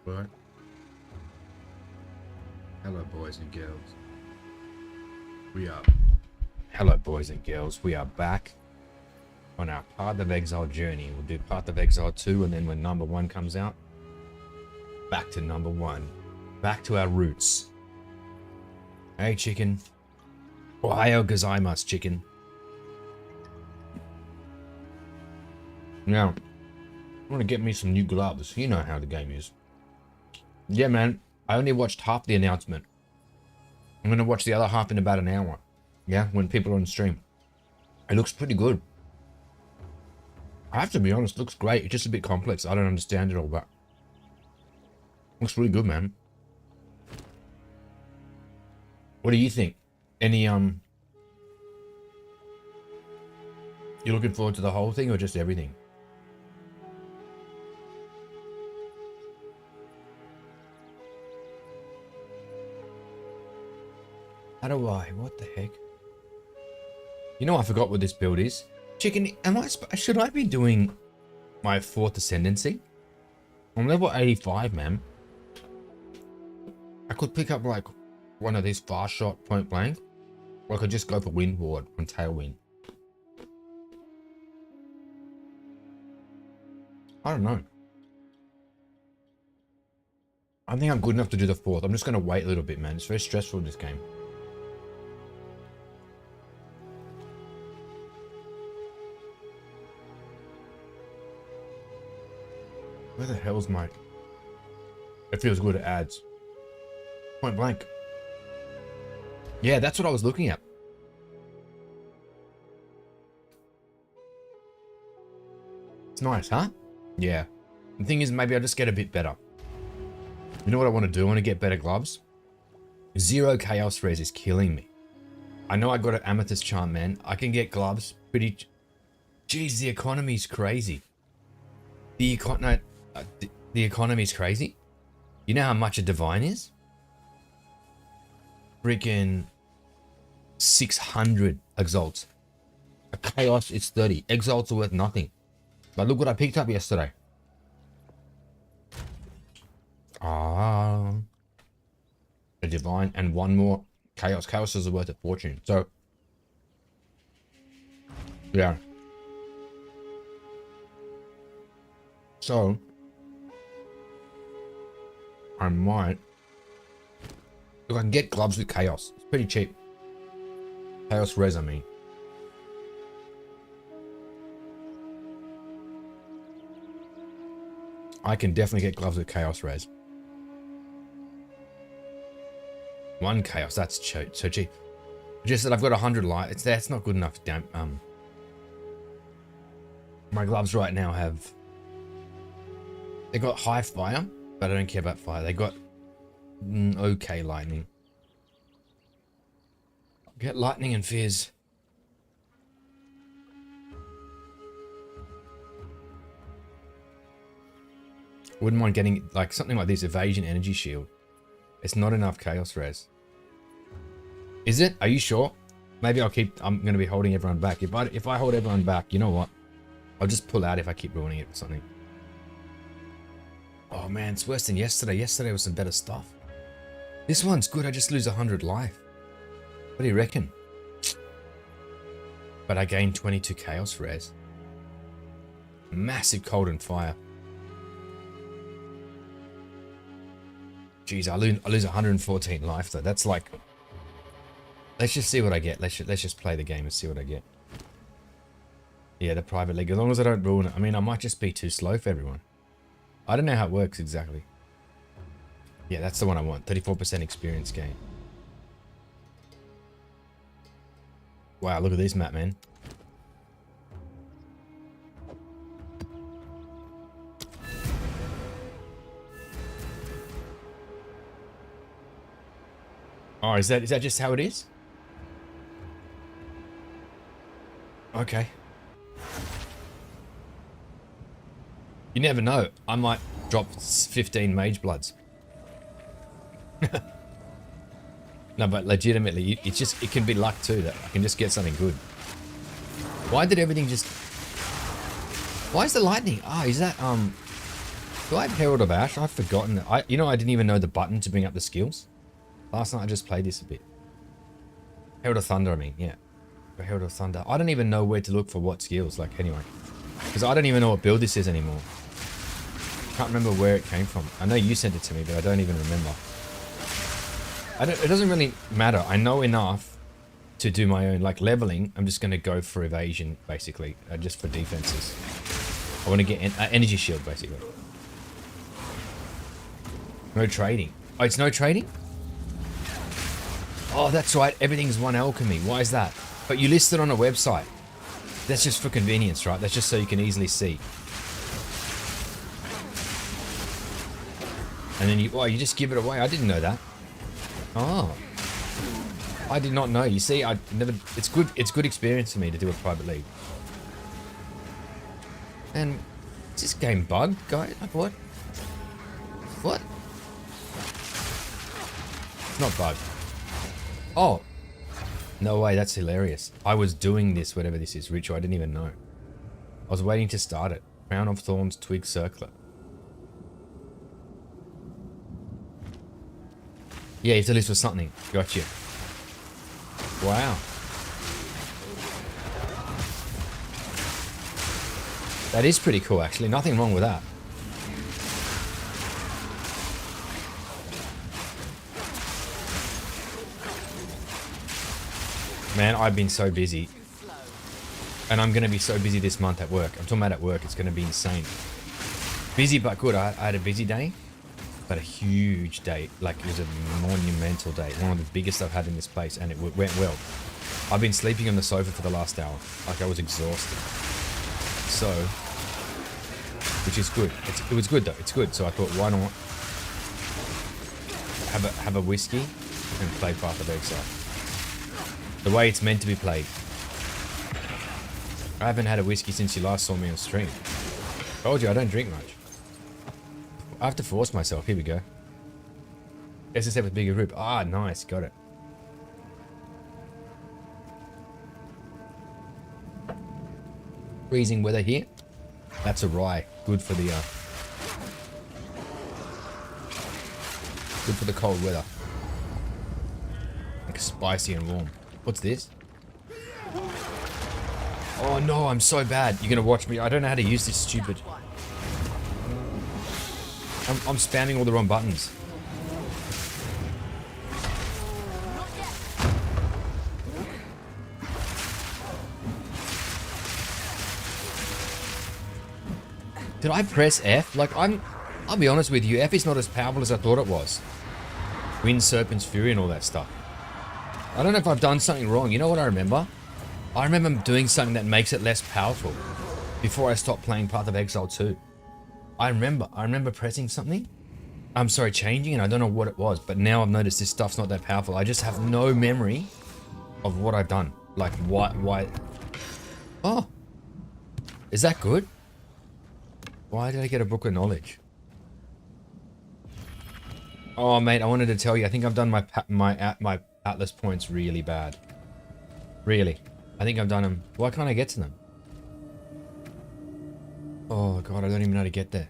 Right. Hello, boys and girls. Hello, boys and girls. We are back on our Path of Exile journey. We'll do Path of Exile 2, and then when number 1 comes out, back to number 1. Back to our roots. Hey, chicken. Ohio gozaimasu, chicken. Now, I want to get me some new gloves. You know how the game is. Yeah, man. I only watched half the announcement. I'm going to watch the other half in about an hour. Yeah, when people are on stream. It looks pretty good. I have to be honest, it looks great. It's just a bit complex. I don't understand it all, but looks really good, man. What do you think? Any, you looking forward to the whole thing or just everything? How do I? What the heck? You know, I forgot what this build is. Chicken, should I be doing my 4th ascendancy? I'm level 85, man. I could pick up like one of these fast shot point blank, or I could just go for wind ward on tailwind. I don't know. I think I'm good enough to do the 4th. I'm just going to wait a little bit, man. It's very stressful, this game. Where the hell's my... It feels good, it adds. Point blank. Yeah, that's what I was looking at. It's nice, huh? Yeah. The thing is, maybe I'll just get a bit better. You know what I want to do? I want to get better gloves. 0 chaos res is killing me. I know I got an amethyst charm, man. I can get gloves pretty... Jeez, the economy's crazy. The economy's crazy. You know how much a divine is? Freaking 600 exalts. A chaos is 30. Exalts are worth nothing. But look what I picked up yesterday. A divine and one more chaos. Chaos is worth a fortune. So, yeah. So, I might... Look, I can get gloves with chaos. It's pretty cheap. Chaos res, I mean. I can definitely get gloves with chaos res. 1 chaos, that's so cheap. Just that I've got 100 light. That's not good enough. Damn. My gloves right now have... They got high fire, but I don't care about fire. They got okay lightning. Get lightning and fizz. Wouldn't mind getting like something like this evasion energy shield. It's not enough chaos res. Is it? Are you sure? Maybe I'm going to be holding everyone back. If I hold everyone back, you know what? I'll just pull out if I keep ruining it or something. Oh man, it's worse than yesterday. Yesterday was some better stuff. This one's good. I just lose 100 life. What do you reckon? But I gained 22 chaos res. Massive cold and fire. Jeez, I lose 114 life though. That's like... Let's just see what I get. Let's just play the game and see what I get. Yeah, the private league. As long as I don't ruin it. I mean, I might just be too slow for everyone. I don't know how it works exactly. Yeah, that's the one I want. 34% experience gain. Wow, look at this map, man. Oh, is that just how it is? Okay. You never know. I might drop 15 mage bloods. No, but legitimately, it can be luck too that I can just get something good. Why did everything just... Why is the lightning? Ah, is that, Do I have Herald of Ash? I've forgotten. I didn't even know the button to bring up the skills. Last night I just played this a bit. Herald of Thunder, I mean, yeah. Herald of Thunder. I don't even know where to look for what skills, like, anyway. Because I don't even know what build this is anymore. Can't remember where it came from. I know you sent it to me, but I don't even remember. It doesn't really matter. I know enough to do my own, like, leveling. I'm just going to go for evasion, basically, just for defenses. I want to get energy shield, basically. No trading. Oh, it's no trading? Oh, that's right. Everything's one alchemy. Why is that? But you list it on a website. That's just for convenience, right? That's just so you can easily see. And then you just give it away. I didn't know that. Oh. I did not know. You see, it's good experience for me to do a private league. And is this game bugged, guys? Like what? What? It's not bugged. Oh. No way, that's hilarious. I was doing this, whatever this is, ritual, I didn't even know. I was waiting to start it. Crown of Thorns, Twig Circler. Yeah, you have to list for something. Gotcha. Wow. That is pretty cool, actually. Nothing wrong with that. Man, I've been so busy. And I'm going to be so busy this month at work. I'm talking about at work. It's going to be insane. Busy but good. I had a busy day. But a huge day. Like, it was a monumental day. One of the biggest I've had in this place. And it went well. I've been sleeping on the sofa for the last hour. Like, I was exhausted. So, which is good. It was good, though. It's good. So I thought, why not have a whiskey and play Path of Exile. The way it's meant to be played. I haven't had a whiskey since you last saw me on stream. Told you I don't drink much. I have to force myself. Here we go. SSF with bigger rip. Ah, nice. Got it. Freezing weather here. That's a rye. Good for the good for the cold weather. Like spicy and warm. What's this? Oh no, I'm so bad. You're gonna watch me. I don't know how to use this stupid. I'm spamming all the wrong buttons. Did I press F? Like, I'll be honest with you, F is not as powerful as I thought it was. Wind Serpent's Fury and all that stuff. I don't know if I've done something wrong. You know what I remember? I remember doing something that makes it less powerful before I stopped playing Path of Exile 2. I remember pressing something. I'm sorry, changing, and I don't know what it was, but now I've noticed this stuff's not that powerful. I just have no memory of what I've done. Like, why? Oh. Is that good? Why did I get a Book of Knowledge? Oh, mate, I wanted to tell you, I think I've done my Atlas points really bad. Really. I think I've done them. Why can't I get to them? Oh, God, I don't even know how to get there.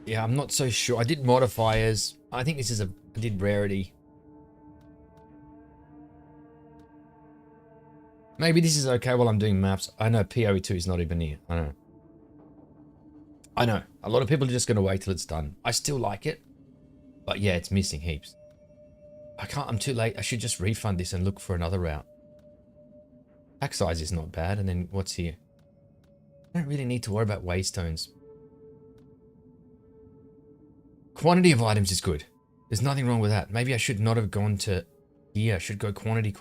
Yeah, I'm not so sure. I did modifiers. I think this is I did rarity. Maybe this is okay while I'm doing maps. I know PoE 2 is not even here. I know. A lot of people are just going to wait till it's done. I still like it. But yeah, it's missing heaps. I'm too late. I should just refund this and look for another route. Pack size is not bad. And then what's here? I don't really need to worry about waystones. Quantity of items is good. There's nothing wrong with that. Maybe I should not have gone to here. I should go quantity.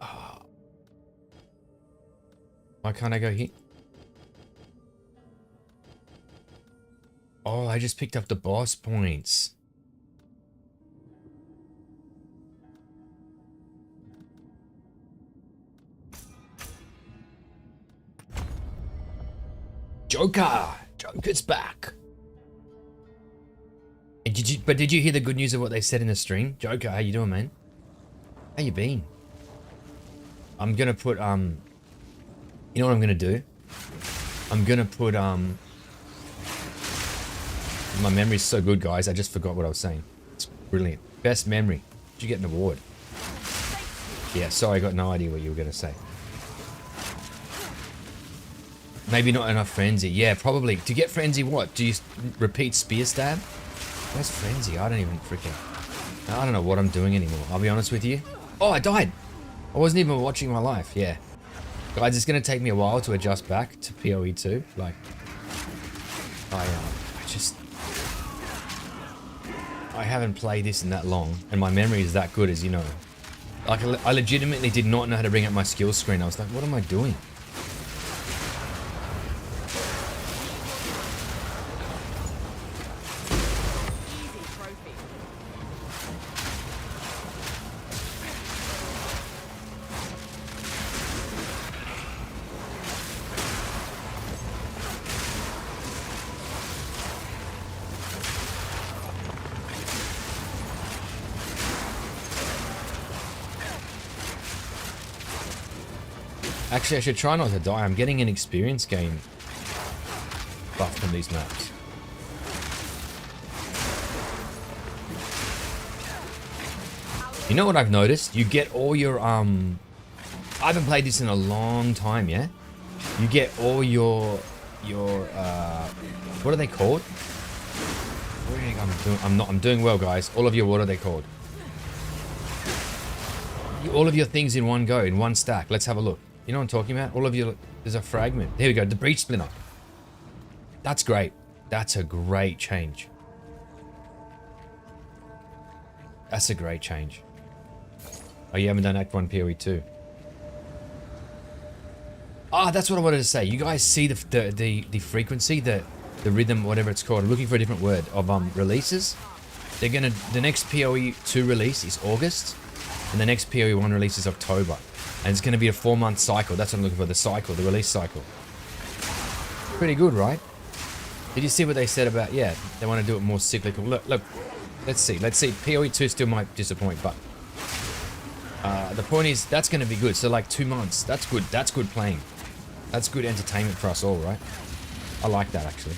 Ah. Oh. Why can't I go here? Oh, I just picked up the boss points. Joker's back. And did you hear the good news of what they said in the stream? Joker, how you doing, man? How you been? I'm gonna put you know what I'm gonna do? I'm gonna put My memory's so good, guys. I just forgot what I was saying. It's brilliant. Best memory. Did you get an award? Yeah, sorry, I got no idea what you were going to say. Maybe not enough frenzy. Yeah, probably. To get frenzy, what? Do you repeat spear stab? Where's frenzy? I don't even freaking... I don't know what I'm doing anymore. I'll be honest with you. Oh, I died. I wasn't even watching my life. Yeah. Guys, it's going to take me a while to adjust back to PoE 2. Like, I haven't played this in that long, and my memory is that good, as you know. Like, I legitimately did not know how to bring up my skills screen. I was like, what am I doing? Actually, I should try not to die. I'm getting an experience gain buff from these maps. You know what I've noticed? You get all your, I haven't played this in a long time, yeah? You get all your, what are they called? I'm doing well, guys. All of your, what are they called? All of your things in one go, in one stack. Let's have a look. You know what I'm talking about? All of your... There's a fragment. Here we go. The breach splinter. That's great. That's a great change. That's a great change. Oh, you haven't done Act 1 PoE 2. Ah, that's what I wanted to say. You guys see the frequency, the rhythm, whatever it's called. I'm looking for a different word of releases. They're gonna... The next PoE 2 release is August. And the next PoE 1 release is October. And it's going to be a 4-month cycle. That's what I'm looking for, the cycle, the release cycle. Pretty good, right? Did you see what they said about, yeah, they want to do it more cyclical. Look, let's see. PoE 2 still might disappoint, but the point is, that's going to be good. So like 2 months, that's good. That's good playing. That's good entertainment for us all, right? I like that, actually.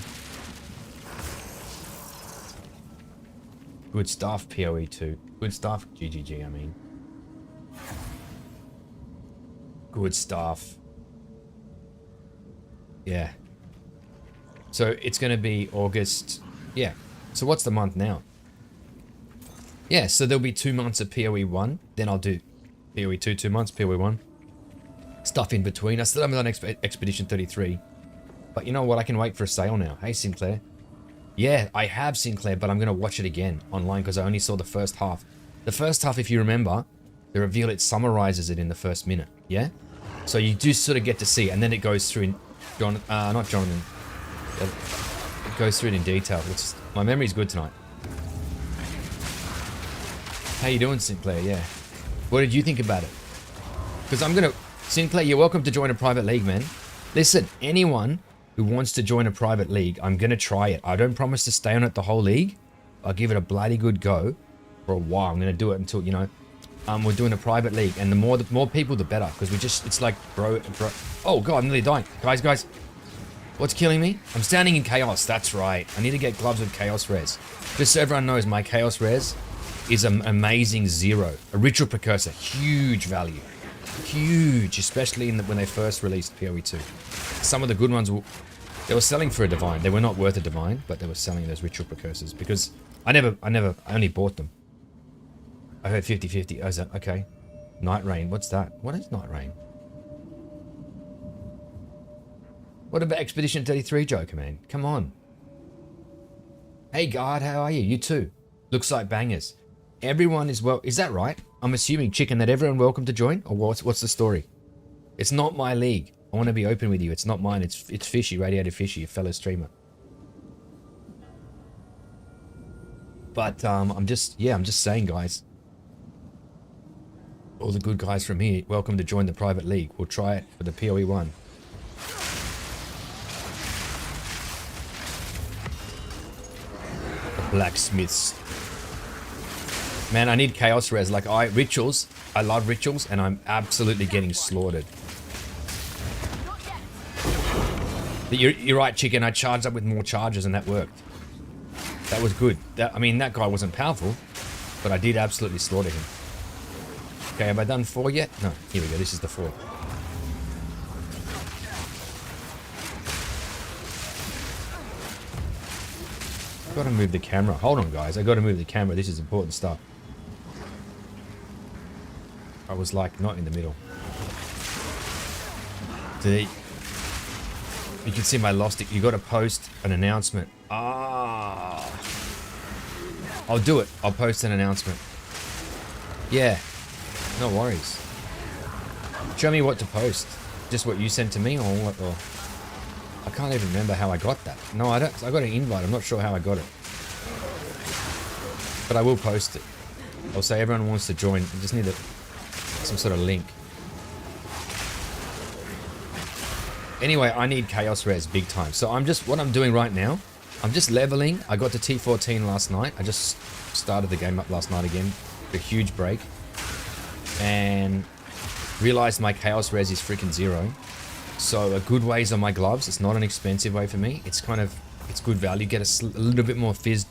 Good stuff, PoE 2. Good stuff, GGG, I mean. Good stuff. Yeah. So it's going to be August. Yeah. So what's the month now? Yeah, so there'll be 2 months of PoE 1. Then I'll do PoE 2, 2 months, PoE 1. Stuff in between. I still haven't done Expedition 33. But you know what? I can wait for a sale now. Hey, Sinclair. Yeah, I have Sinclair, but I'm going to watch it again online because I only saw the first half. The first half, if you remember, the reveal, it summarizes it in the first minute. Yeah? So you do sort of get to see, and then it goes through in not Jonathan. It goes through it in detail. My memory's good tonight. How you doing, Sinclair? Yeah. What did you think about it? Because Sinclair, you're welcome to join a private league, man. Listen, anyone who wants to join a private league, I'm gonna try it. I don't promise to stay on it the whole league. I'll give it a bloody good go for a while. I'm gonna do it until, you know, we're doing a private league, and the more people, the better. Because it's like, bro. Oh god, I'm nearly dying, guys. What's killing me? I'm standing in chaos. That's right. I need to get gloves with chaos res. Just so everyone knows, my chaos res is an amazing 0. A ritual precursor, huge value, huge, especially when they first released PoE 2. Some of the good ones they were selling for a divine. They were not worth a divine, but they were selling those ritual precursors because I only bought them. I heard 50-50. Oh, is that okay? Night Rain. What's that? What is Night Rain? What about Expedition 33, Joker, man? Come on. Hey, God, how are you? You too. Looks like bangers. Everyone is well. Is that right? I'm assuming, Chicken, that everyone welcome to join? Or what's the story? It's not my league. I want to be open with you. It's not mine. It's Fishy, Radiated Fishy, a fellow streamer. But I'm just saying, guys. All the good guys from here, welcome to join the private league. We'll try it for the PoE 1. The blacksmiths. Man, I need chaos res. Like rituals. I love rituals, and I'm absolutely getting slaughtered. But you're right, Chicken. I charged up with more charges, and that worked. That was good. I mean, that guy wasn't powerful, but I did absolutely slaughter him. Okay, have I done 4 yet? No, here we go. This is the 4. Gotta move the camera. Hold on, guys. I gotta move the camera. This is important stuff. I was like not in the middle. You can see my lost it. You gotta post an announcement. Ah. I'll do it. I'll post an announcement. Yeah. No worries. Show me what to post. Just what you sent to me or what? Or I can't even remember how I got that. No, I don't. I got an invite. I'm not sure how I got it. But I will post it. I'll say everyone wants to join. You just need some sort of link. Anyway, I need Chaos Rares big time. So what I'm doing right now, I'm just leveling. I got to T14 last night. I just started the game up last night again. A huge break. And realized my Chaos Res is freaking 0. So a good way is on my gloves. It's not an expensive way for me. It's good value. Get a little bit more fizz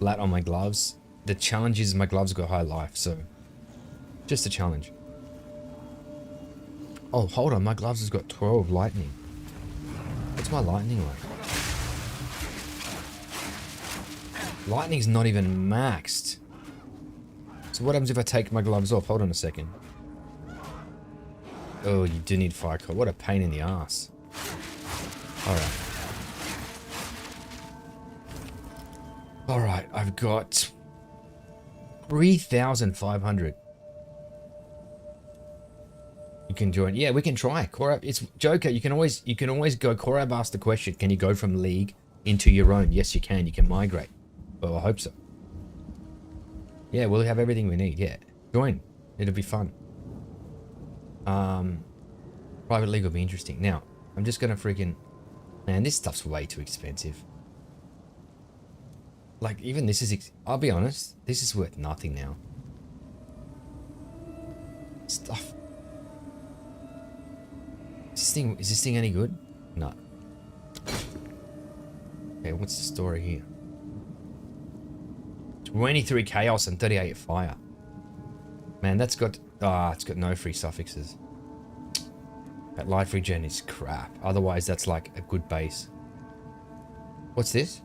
flat on my gloves. The challenge is my gloves got high life, so just a challenge. Oh, hold on. My gloves has got 12 lightning. What's my lightning like? Lightning's not even maxed. So what happens if I take my gloves off? Hold on a second. Oh, you do need fire core. What a pain in the ass. Alright. Alright, I've got 3,500. You can join. Yeah, we can try. Korab, it's Joker. You can always go. Korab asked the question, can you go from League into your own? Yes, you can. You can migrate. Well, I hope so. Yeah, we'll have everything we need. Yeah. Join. It'll be fun. Private League will be interesting. Now, I'm just gonna freaking... Man, this stuff's way too expensive. Like, even this is... I'll be honest. This is worth nothing now. Stuff. Is this thing any good? No. Okay, what's the story here? 23 chaos and 38 fire. Man, that's got... it's got no free suffixes. That life regen is crap. Otherwise, that's like a good base. What's this?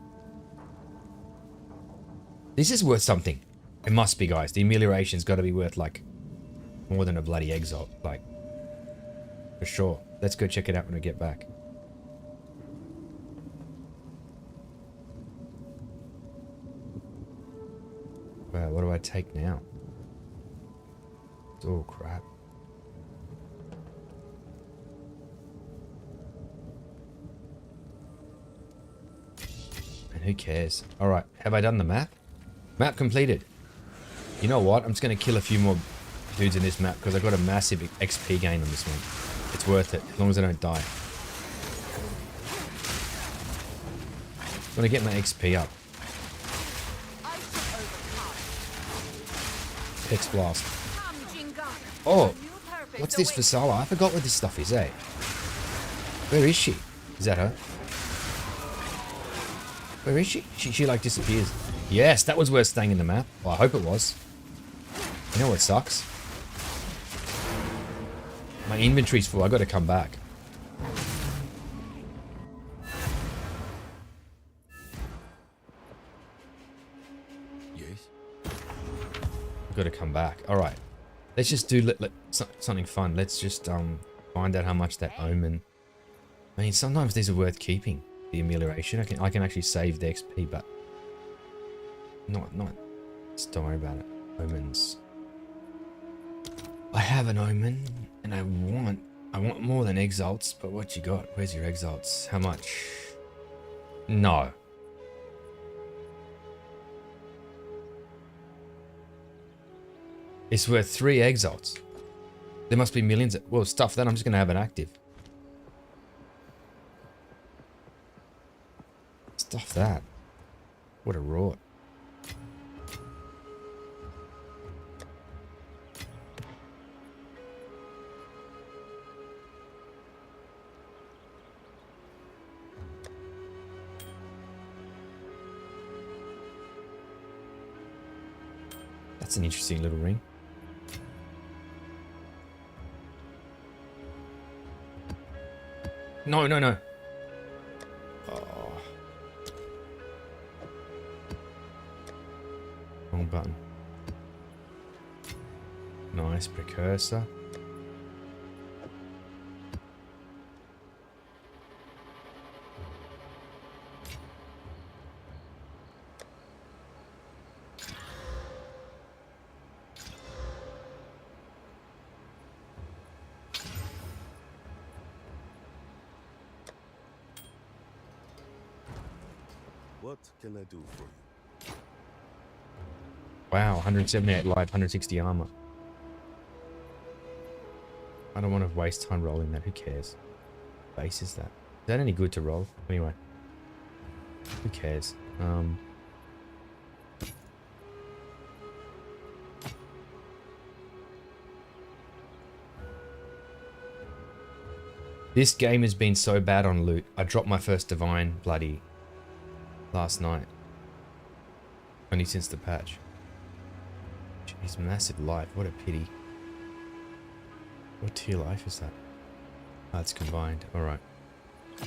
This is worth something. It must be, guys. The amelioration's got to be worth, like, more than a bloody Exile. Like, for sure. Let's go check it out when we get back. Wow, what do I take now? Oh, crap. And who cares? Alright, have I done the map? Map completed. You know what? I'm just going to kill a few more dudes in this map because I got a massive XP gain on this one. It's worth it, as long as I don't die. I'm going to get my XP up. Hex Blast. Oh, what's this for Sala? I forgot what this stuff is, eh? Where is she? Is that her? Where is she? She like disappears. Yes, that was worth staying in the map. Well, I hope it was. You know what sucks? My inventory's full. I got to come back. Yes. I've got to come back. All right. Let's just do something fun. Let's just find out how much that omen. I mean, sometimes these are worth keeping. The amelioration. I can actually save the XP, but not. Just don't worry about it. Omens. I have an omen, and I want more than exalts. But what you got? Where's your exalts? How much? No. It's worth 3 exalts. There must be millions of... Well, stuff that I'm just going to have it active. Stuff that. What a rot. That's an interesting little ring. No, no, no. Oh. Wrong button. Nice precursor. What can I do for you? Wow, 178 life, 160 armor. I don't want to waste time rolling that. Who cares? Base is that? Is that any good to roll? Anyway. Who cares? This game has been so bad on loot. I dropped my first divine bloody last night. Only since the patch. Jeez, massive life. What a pity. What tier life is that? Oh, it's combined. Alright. Oh,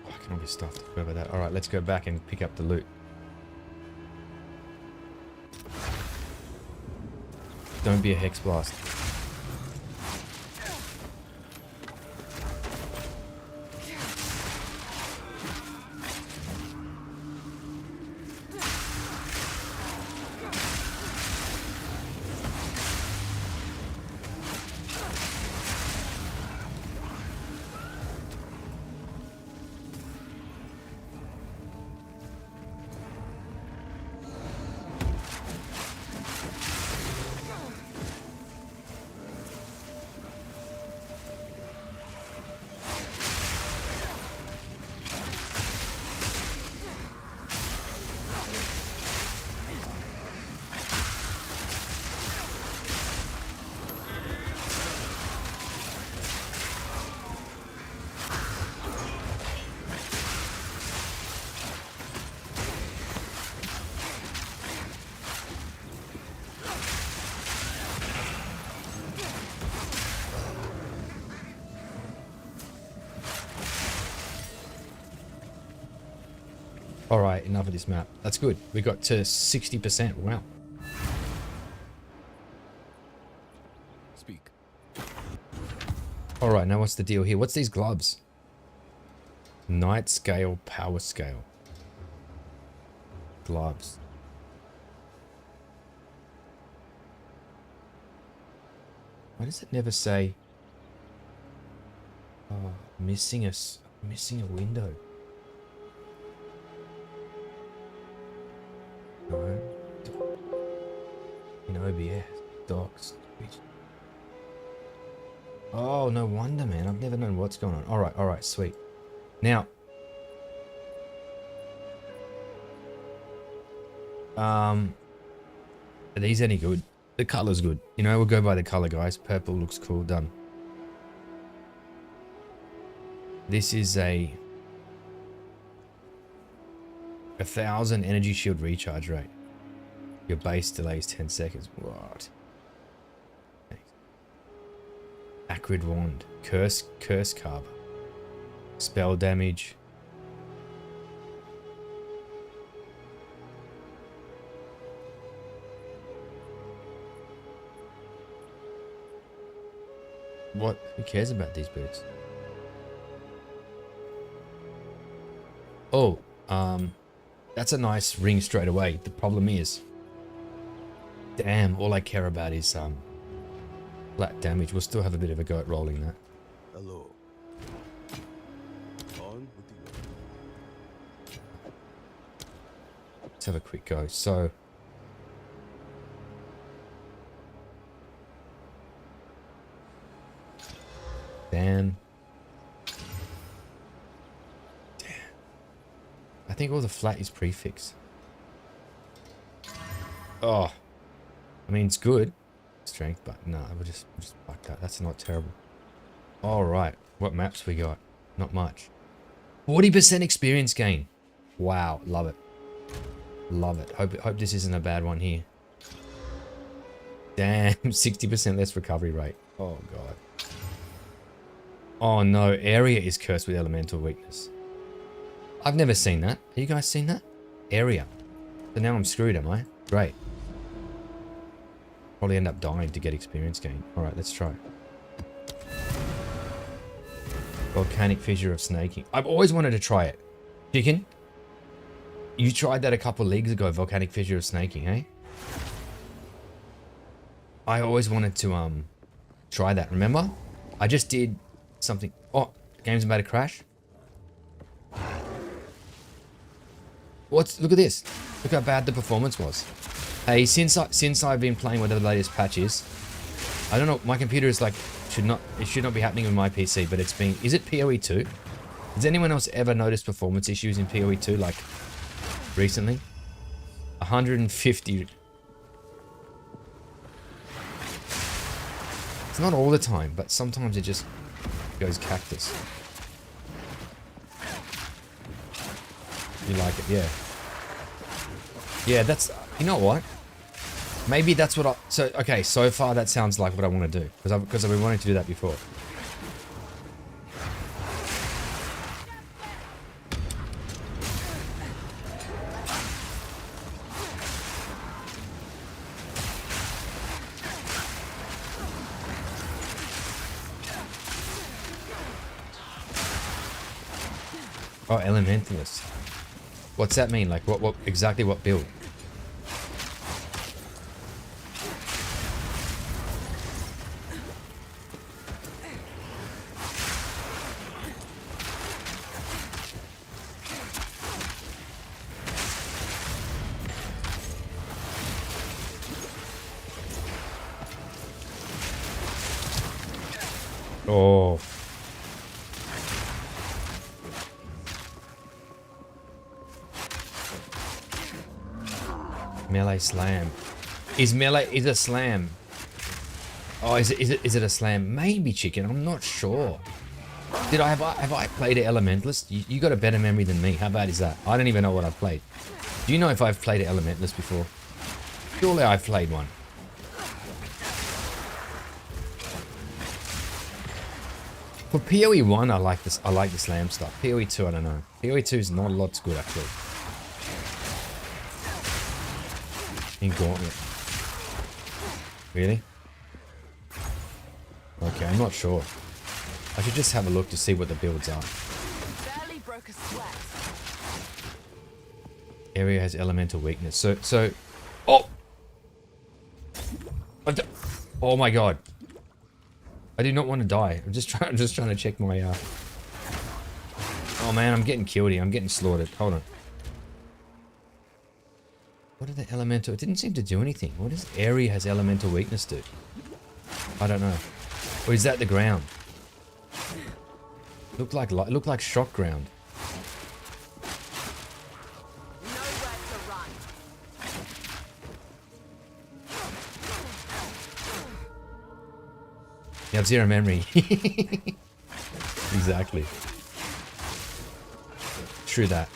I can all be stuffed. Whoever that. Alright, let's go back and pick up the loot. Don't be a hex blast. Alright, enough of this map. That's good. We got to 60%. Wow. Speak. Alright, now what's the deal here? What's these gloves? Night scale, power scale. Gloves. Why does it never say... Oh, missing a window. No. In OBS. Docs. Oh, no wonder, man. I've never known what's going on. Alright, sweet. Now. Are these any good? The color's good. You know, we'll go by the color, guys. Purple looks cool. Done. This is a 1,000 energy shield recharge rate. Your base delays 10 seconds. What? Thanks. Acrid wand. Curse carver. Spell damage. What? Who cares about these boots? Oh, that's a nice ring straight away. The problem is, damn, all I care about is flat damage. We'll still have a bit of a go at rolling that. Hello. On with the work. Let's have a quick go. So, damn. I think all the flat is prefix. Oh, I mean, it's good. strength, but no, we'll just fuck that. That's not terrible. Alright, what maps we got? Not much. 40% experience gain. Wow, love it. Love it. Hope this isn't a bad one here. Damn, 60% less recovery rate. Oh god. Oh no, area is cursed with elemental weakness. I've never seen that. Have you guys seen that? Area. So now I'm screwed, am I? Great. Probably end up dying to get experience gain. Alright, let's try. Volcanic fissure of snaking. I've always wanted to try it. Chicken? You tried that a couple of leagues ago, volcanic fissure of snaking, eh? I always wanted to try that, remember? I just did something. Oh, game's about to crash. Look at this. Look how bad the performance was. Hey, since I've been playing whatever the latest patch is, I don't know, my computer is like it should not be happening with my PC, but it's been. Is it PoE 2? Has anyone else ever noticed performance issues in PoE 2 like recently? 150. It's not all the time, but sometimes it just goes cactus. You like it, yeah. Yeah, that's, you know what? Maybe that's what okay, so far that sounds like what I want to do. Because I've been wanting to do that before. Oh, elementalist. What's that mean? Like what exactly what build? Oh. Melee slam. Is a slam? Oh, is it a slam? Maybe, chicken. I'm not sure. Have I played an elementalist? You got a better memory than me. How bad is that? I don't even know what I've played. Do you know if I've played an elementalist before? Surely I've played one. For PoE 1, I like this. I like the slam stuff. PoE 2, I don't know. PoE 2 is not a lot's good actually. In Gauntlet. Really? Okay, I'm not sure. I should just have a look to see what the builds are. Barely broke a sweat. Area has elemental weakness. So, oh! Oh my god. I do not want to die. I'm just trying to check my, Oh man, I'm getting killed here. I'm getting slaughtered. Hold on. What did the elemental... It didn't seem to do anything. What does area has elemental weakness do? I don't know. Or is that the ground? Looked like shock ground. Nowhere to run. You have zero memory. Exactly. True that.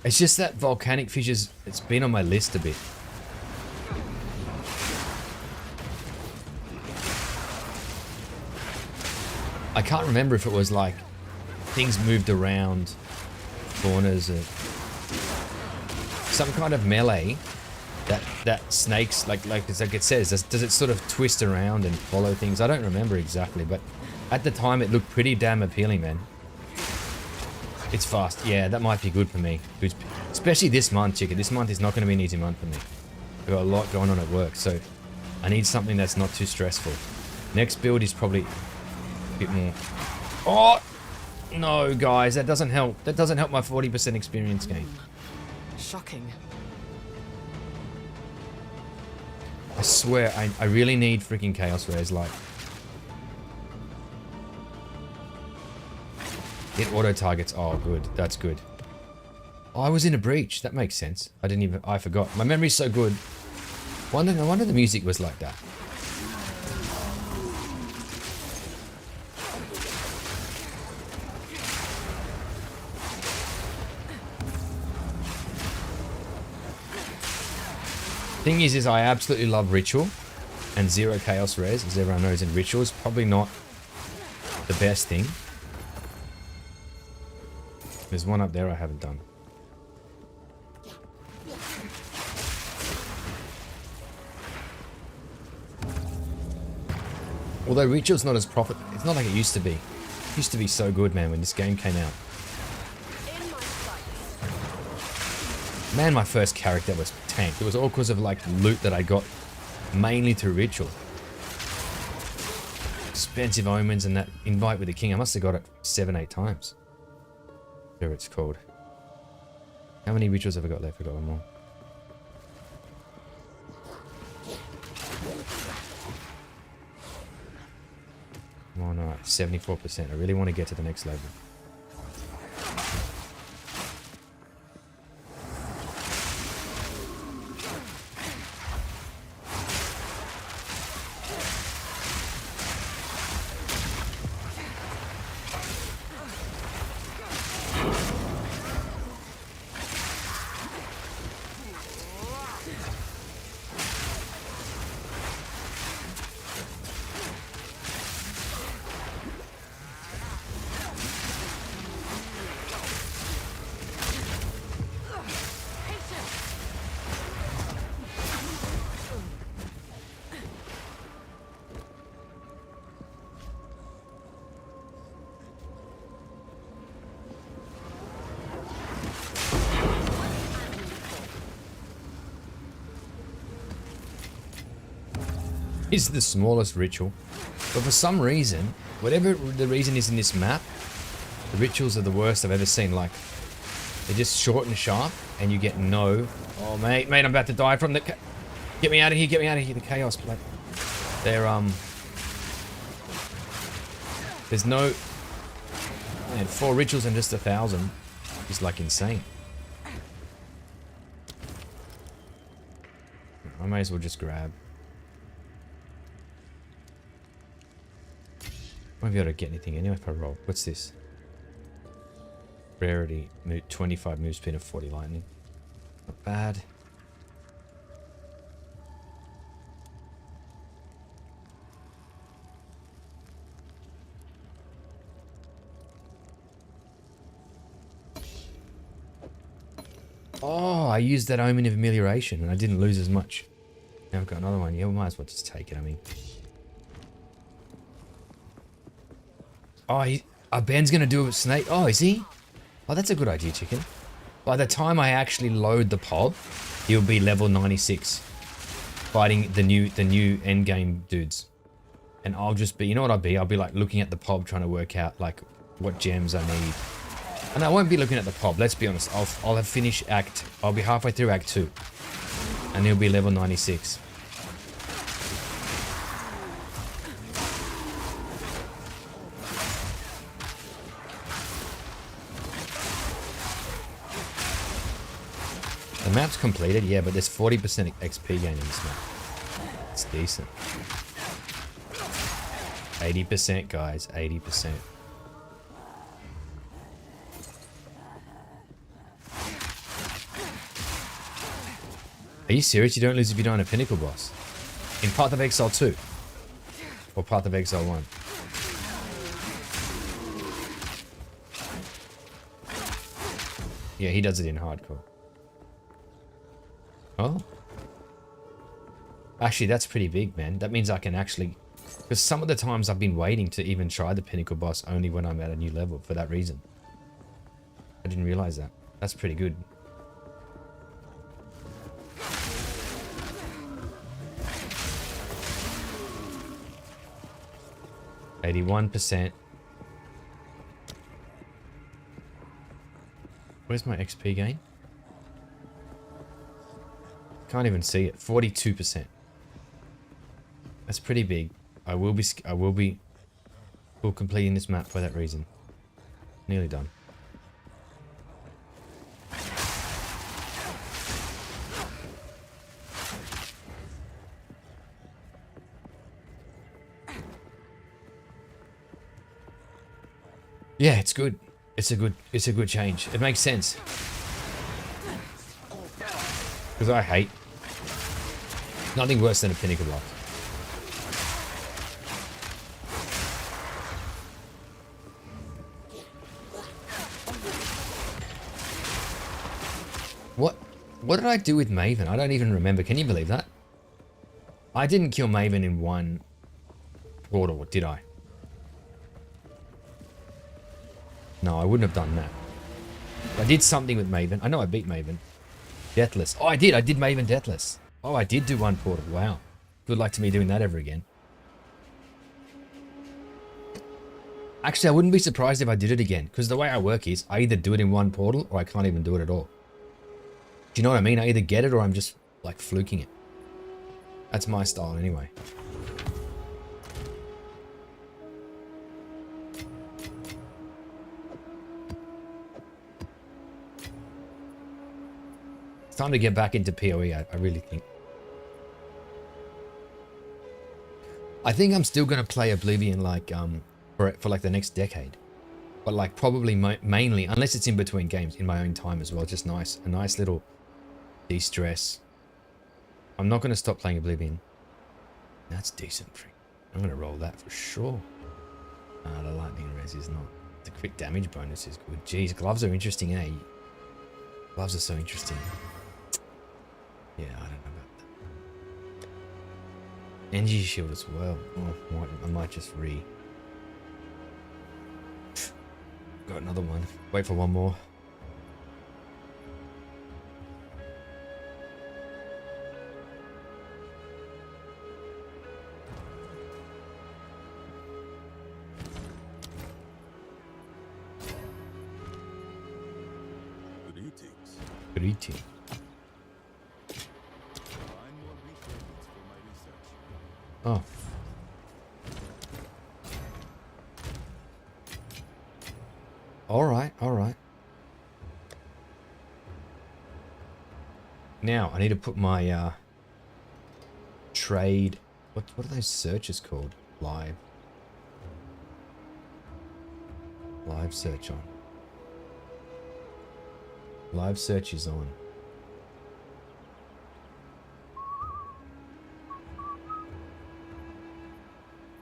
It's just that volcanic fissures, it's been on my list a bit. I can't remember if it was like things moved around corners or some kind of melee that snakes like it says, does it sort of twist around and follow things? I don't remember exactly, but at the time it looked pretty damn appealing, man. It's fast. Yeah, that might be good for me. Especially this month, chicken. This month is not going to be an easy month for me. I've got a lot going on at work, so I need something that's not too stressful. Next build is probably a bit more... Oh! No, guys, that doesn't help. That doesn't help my 40% experience gain. Shocking. I swear, I really need freaking Chaos Rares, like... It auto targets. Oh, good. That's good. Oh, I was in a breach. That makes sense. I forgot. My memory's so good. No wonder the music was like that. Thing is I absolutely love Ritual and 0 Chaos Res, as everyone knows, in Ritual is probably not the best thing. There's one up there I haven't done. Although Ritual's not as it's not like it used to be. It used to be so good, man, when this game came out. Man, my first character was tanked. It was all because of like loot that I got mainly through Ritual. Expensive Omens and that Invite with the King. I must have got it 7-8 times. Whatever it's called. How many Rituals have I got left? I got one more. Come on, alright, 74%. I really want to get to the next level. Is the smallest ritual, but for some reason, whatever the reason is in this map, the rituals are the worst I've ever seen. Like, they're just short and sharp, and you get no. Oh mate, I'm about to die from the. Get me out of here! Get me out of here! The chaos. Like, they're There's no. Man, 4 rituals and just 1,000 is like insane. I may as well just grab. Won't be able to get anything anyway if I roll. What's this? Rarity, 25 move speed and 40 lightning. Not bad. Oh, I used that Omen of Amelioration and I didn't lose as much. Now I've got another one. Yeah, we might as well just take it, I mean. Oh, Ben's gonna do it with Snake. Oh, is he? Oh, that's a good idea, chicken. By the time I actually load the pod, he'll be level 96, fighting the new endgame dudes. And I'll just be, you know what I'll be? I'll be like looking at the pod, trying to work out like what gems I need. And I won't be looking at the pod. Let's be honest. I'll have finished I'll be halfway through Act 2, and he'll be level 96. The map's completed, yeah, but there's 40% XP gain in this map. It's decent. 80%, guys, 80%. Are you serious? You don't lose if you don't have a Pinnacle boss? In Path of Exile 2? Or Path of Exile 1? Yeah, he does it in hardcore. Oh. Actually, that's pretty big, man. That means I can actually... Because some of the times I've been waiting to even try the Pinnacle boss only when I'm at a new level for that reason. I didn't realize that. That's pretty good. %. Where's my XP gain? Can't even see it. 42%. That's pretty big. I will be completing this map for that reason. Nearly done. Yeah, it's good. It's a good change. It makes sense. Because I hate nothing worse than a pinnacle block. What did I do with Maven? I don't even remember. Can you believe that? I didn't kill Maven in one portal, did I? No, I wouldn't have done that. I did something with Maven. I know I beat Maven. Deathless. Oh, I did. I did Maven Deathless. Oh, I did do one portal. Wow. Good luck to me doing that ever again. Actually, I wouldn't be surprised if I did it again. Because the way I work is, I either do it in one portal, or I can't even do it at all. Do you know what I mean? I either get it, or I'm just, like, fluking it. That's my style anyway. It's time to get back into PoE, I really think. I think I'm still going to play Oblivion, like, for like the next decade. But, like, probably mainly, unless it's in between games, in my own time as well. Just nice. A nice little de-stress. I'm not going to stop playing Oblivion. That's decent. I'm going to roll that for sure. The lightning res is not. The quick damage bonus is good. Jeez, gloves are interesting, eh? Gloves are so interesting. Yeah, I don't know about that. Energy shield as well. Oh, I might just Got another one. Wait for one more. Greetings. Greeting. Find more requirements for my research. Oh. Alright, alright. Now, I need to put my, trade... What are those searches called? Live search on. Live search is on.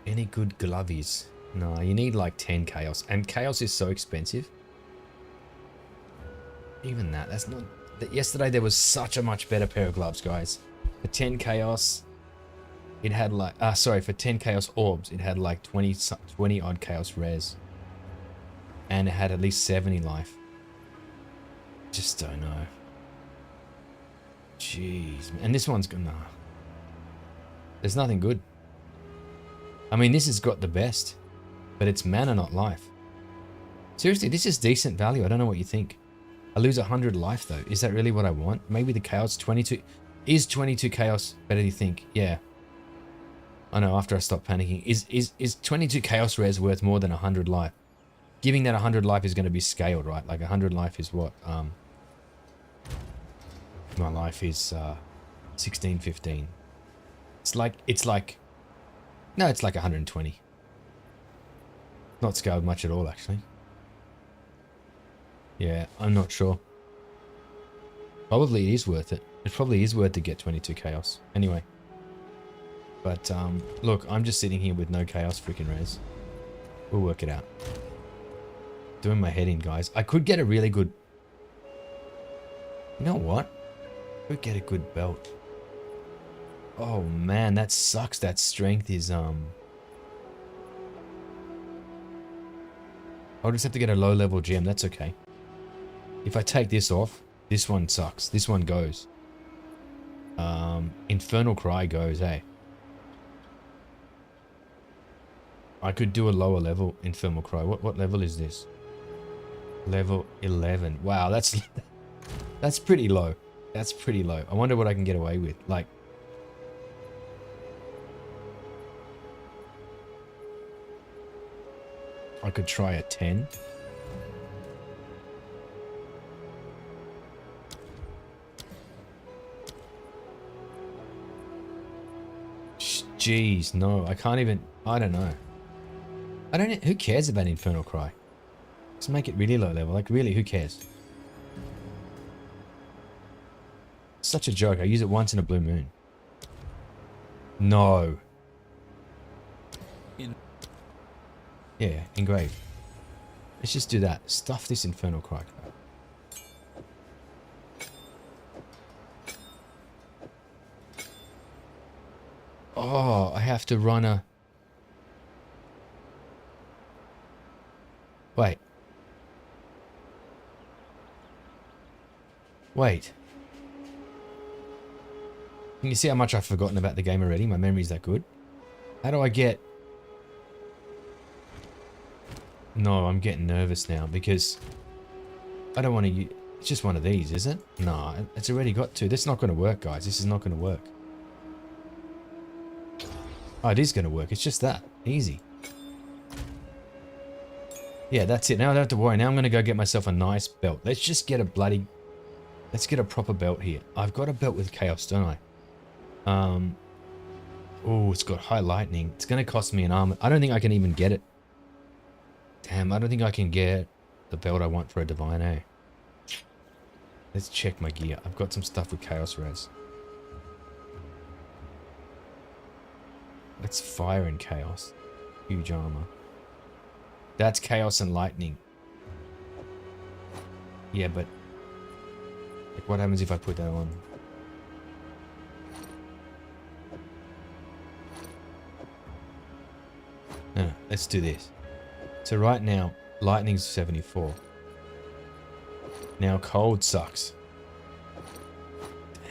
Any good glovies? No, you need like 10 chaos. And chaos is so expensive. Even that's not... Yesterday there was such a much better pair of gloves, guys. For 10 chaos, it had like... sorry, for 10 chaos orbs, it had like 20 odd chaos res. And it had at least 70 life. Just don't know. Jeez. And this one's good. Nah. There's nothing good. I mean, this has got the best. But it's mana, not life. Seriously, this is decent value. I don't know what you think. I lose 100 life, though. Is that really what I want? Maybe the chaos 22... Is 22 chaos better, do you think? Yeah. I know, after I stop panicking. Is 22 chaos res worth more than 100 life? Giving that 100 life is going to be scaled, right? Like 100 life is what? My life is 16, 15. It's like... No, it's like 120. Not scaled much at all, actually. Yeah, I'm not sure. Probably it is worth it. It probably is worth to get 22 chaos. Anyway. But, look, I'm just sitting here with no chaos freaking res. We'll work it out. Doing my head in, guys. I could get a really good... You know what? Could get a good belt. Oh, man, that sucks. That strength is, I'll just have to get a low-level gem. That's okay. If I take this off, this one sucks. This one goes. Infernal Cry goes, hey. I could do a lower level Infernal Cry. What level is this? Level 11. Wow, that's pretty low. That's pretty low. I wonder what I can get away with. Like... I could try a 10. Jeez, no, I can't even, I don't know. Who cares about Infernal Cry? Just make it really low level, like really, who cares? Such a joke, I use it once in a blue moon. No. Yeah, engrave. Let's just do that. Stuff this Infernal Cry crap. Oh, I have to run a... Wait. Wait. Can you see how much I've forgotten about the game already? My memory's that good. How do I get... No, I'm getting nervous now because I don't want to use... It's just one of these, is it? No, it's already got two. This is not going to work, guys. This is not going to work. Oh, it is going to work. It's just that. Easy. Yeah, that's it. Now I don't have to worry. Now I'm going to go get myself a nice belt. Let's just get a bloody... Let's get a proper belt here. I've got a belt with Chaos, don't I? Oh, it's got high lightning. It's going to cost me an armor. I don't think I can even get it. Damn, I don't think I can get the belt I want for a divine, eh? Let's check my gear. I've got some stuff with Chaos Res. Let's fire in Chaos. Huge armor. That's Chaos and Lightning. Yeah, but... Like, what happens if I put that on? No, let's do this. So right now, Lightning's 74. Now Cold sucks.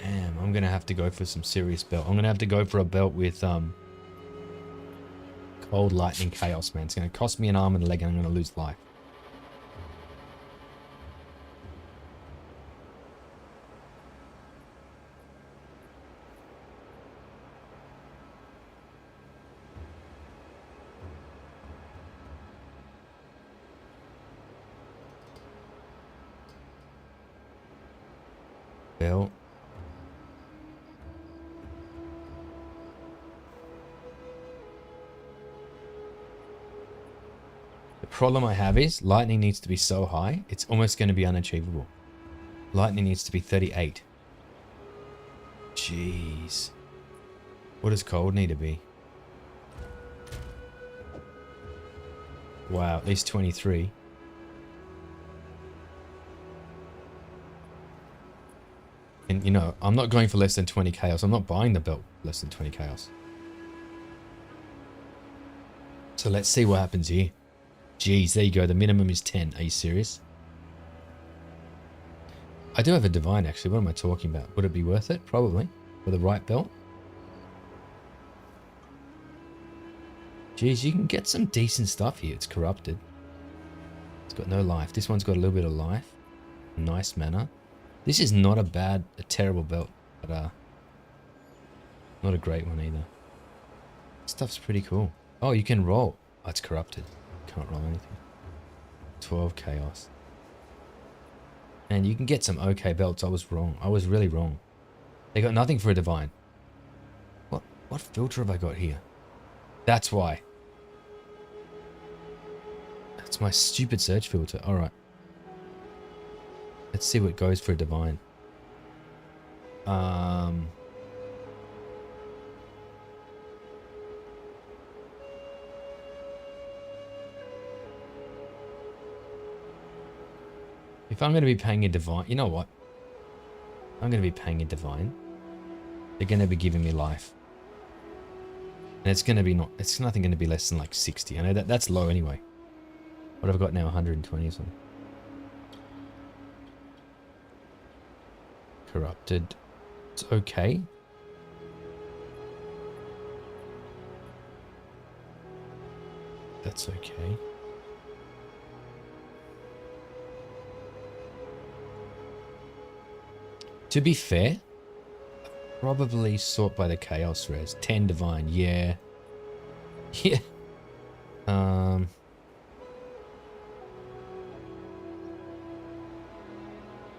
Damn, I'm gonna have to go for some serious belt. I'm gonna have to go for a belt with Cold, Lightning, Chaos, man. It's gonna cost me an arm and a leg and I'm gonna lose life. Belt. The problem I have is lightning needs to be so high, it's almost going to be unachievable. Lightning needs to be 38. Jeez. What does cold need to be? Wow, at least 23. And, you know, I'm not going for less than 20 chaos. I'm not buying the belt less than 20 chaos. So let's see what happens here. Jeez, there you go. The minimum is 10. Are you serious? I do have a divine, actually. What am I talking about? Would it be worth it? Probably. For the right belt. Jeez, you can get some decent stuff here. It's corrupted. It's got no life. This one's got a little bit of life. Nice mana. This is not a terrible belt, but not a great one either. Stuff's pretty cool. Oh, you can roll. Oh, it's corrupted. Can't roll anything. 12 chaos. And you can get some okay belts. I was wrong. I was really wrong. They got nothing for a divine. What filter have I got here? That's why. That's my stupid search filter. Alright. Let's see what goes for a divine. If I'm going to be paying a divine, you know what? I'm going to be paying a divine. They're going to be giving me life. And it's going to be it's nothing going to be less than like 60. I know that's low anyway. What I've got now, 120 or something. Corrupted. It's okay. That's okay. To be fair, probably sort by the chaos res. 10 divine, yeah. Yeah.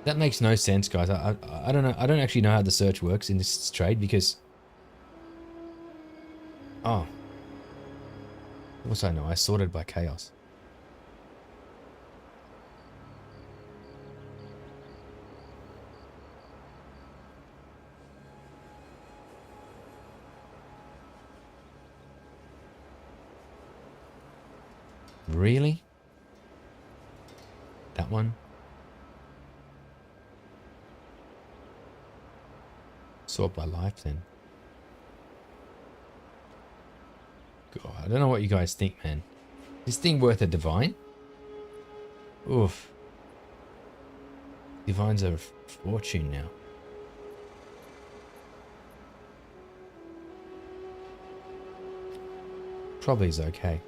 That makes no sense, guys. I don't know. I don't actually know how the search works in this trade because Oh. What was I know? I sorted by chaos. Really? That one? Sort by life then. God, I don't know what you guys think, man. Is this thing worth a divine? Oof. Divines are a fortune now. Probably is okay.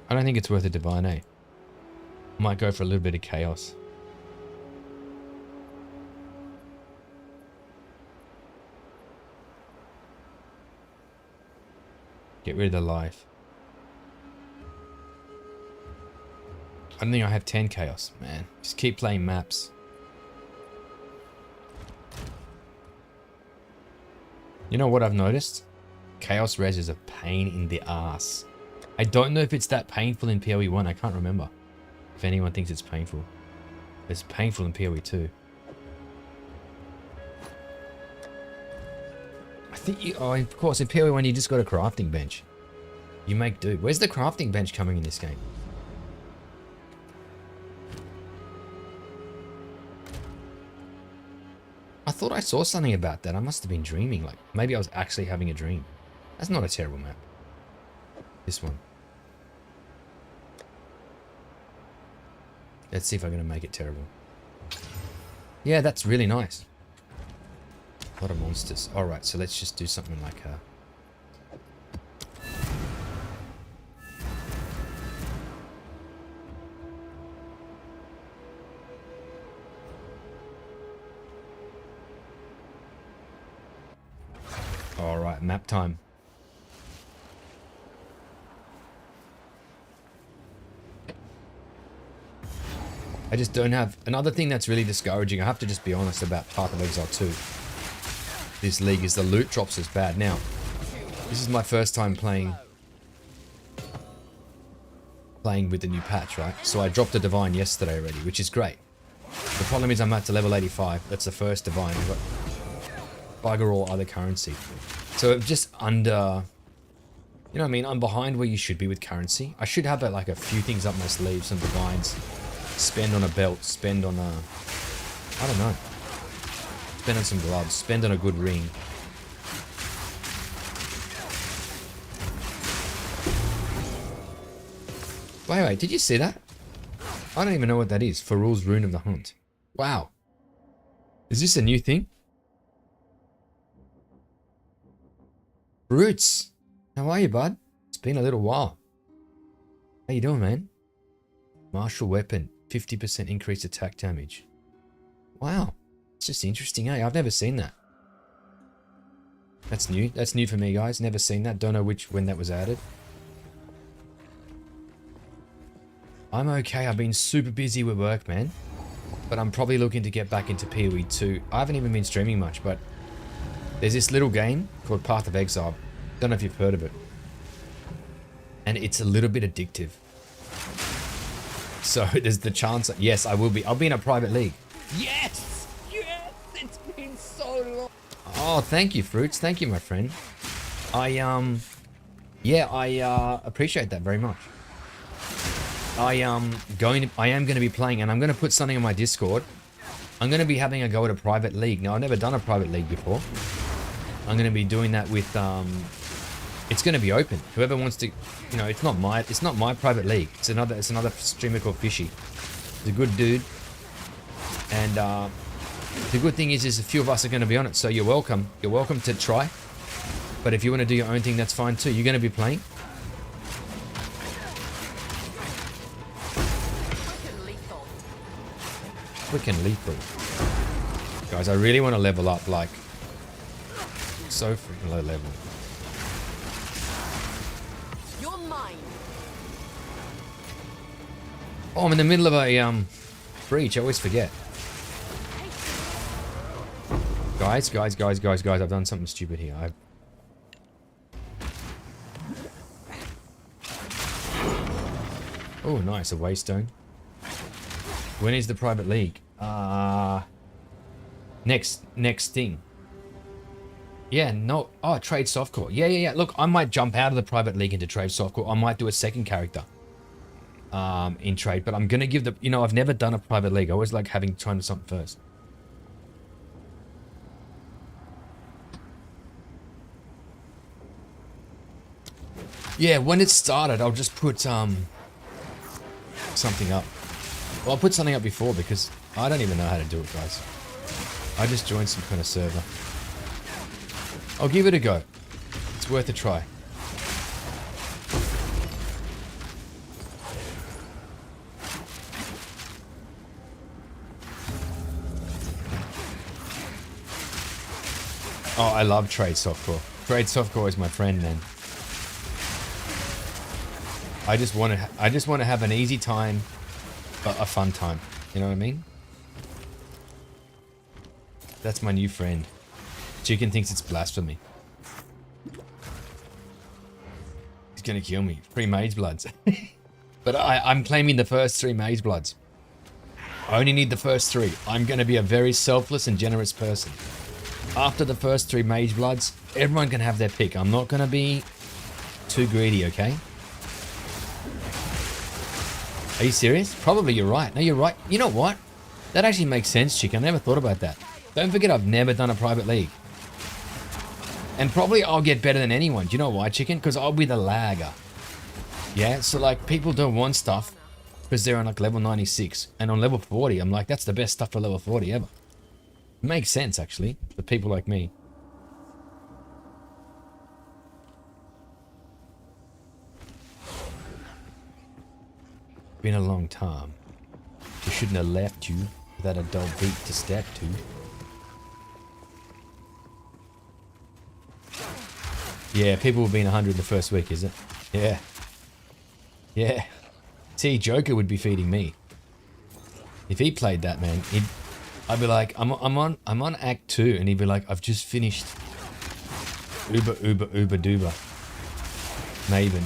I don't think it's worth a divine, eh? Might go for a little bit of chaos. Get rid of the life. I don't think I have 10 chaos, man. Just keep playing maps. You know what I've noticed? Chaos res is a pain in the ass. I don't know if it's that painful in PoE 1. I can't remember. If anyone thinks it's painful. It's painful in PoE 2. I think oh, of course, in PoE 1 you just got a crafting bench. You make do. Where's the crafting bench coming in this game? I thought I saw something about that. I must have been dreaming. Like, maybe I was actually having a dream. That's not a terrible map. This one. Let's see if I'm going to make it terrible. Yeah, that's really nice. A lot of monsters. Alright, so let's just do something like Alright, map time. I just don't have... Another thing that's really discouraging, I have to just be honest about Path of Exile 2. This league is the loot drops is bad. Now, this is my first time playing with the new patch, right? So I dropped a divine yesterday already, which is great. The problem is I'm at to level 85. That's the first divine. I've got bugger all other currency. So just under... You know what I mean? I'm behind where you should be with currency. I should have like a few things up my sleeve, some divines. Spend on a belt, spend on a... I don't know. Spend on some gloves, spend on a good ring. Wait, did you see that? I don't even know what that is. Farul's Rune of the Hunt. Wow. Is this a new thing? Roots! How are you, bud? It's been a little while. How you doing, man? Martial weapon. 50% increased attack damage. Wow. It's just interesting, eh? I've never seen that. That's new. That's new for me, guys. Never seen that. Don't know when that was added. I'm okay. I've been super busy with work, man. But I'm probably looking to get back into PoE 2. I haven't even been streaming much, but there's this little game called Path of Exile. Don't know if you've heard of it. And it's a little bit addictive. So there's the chance that, yes, I will be. I'll be in a private league. Yes! Yes! It's been so long. Oh, thank you, Fruits. Thank you, my friend. I appreciate that very much. I am going to be playing, and I'm going to put something on my Discord. I'm going to be having a go at a private league. Now, I've never done a private league before. I'm going to be doing that with, it's going to be open. Whoever wants to, you know, it's not my private league. It's another streamer called Fishy. He's a good dude. And, the good thing is a few of us are going to be on it, so you're welcome. You're welcome to try. But if you want to do your own thing, that's fine too. You're going to be playing. Freaking lethal. Guys, I really want to level up, like, so freaking low level. Oh, I'm in the middle of a breach. I always forget. Guys, I've done something stupid here. Oh, nice, a waystone. When is the private league? Next thing. Yeah, no. Oh, trade softcore. Yeah. Look, I might jump out of the private league into trade softcore. I might do a second character in trade, but I'm gonna give the, I've never done a private league. I always like having time to something first. Yeah, when it started, I'll just put something up. Well, I'll put something up before because I don't even know how to do it, guys. I just joined some kind of server. I'll give it a go. It's worth a try. Oh, I love trade softcore. Trade softcore is my friend, man. I just want to have an easy time, but a fun time. You know what I mean? That's my new friend. Chicken thinks it's blasphemy. He's gonna kill me. 3 Mage Bloods. But I'm claiming the first 3 Mage Bloods. I only need the first 3. I'm gonna be a very selfless and generous person. After the first 3 Mage Bloods, everyone can have their pick. I'm not gonna be too greedy, okay? Are you serious? Probably you're right. No, you're right. You know what? That actually makes sense, Chicken. I never thought about that. Don't forget I've never done a private league. And probably I'll get better than anyone. Do you know why, Chicken? Because I'll be the lagger. Yeah, so like people don't want stuff because they're on like level 96. And on level 40, I'm like, that's the best stuff for level 40 ever. It makes sense, actually, for people like me. Been a long time. We shouldn't have left you without a dull beat to step to. Yeah, people have been 100 the first week, is it? Yeah. Yeah. See, Joker would be feeding me. If he played that, man, I'd be like, I'm on Act 2, and he'd be like, I've just finished Uber Duber Maven.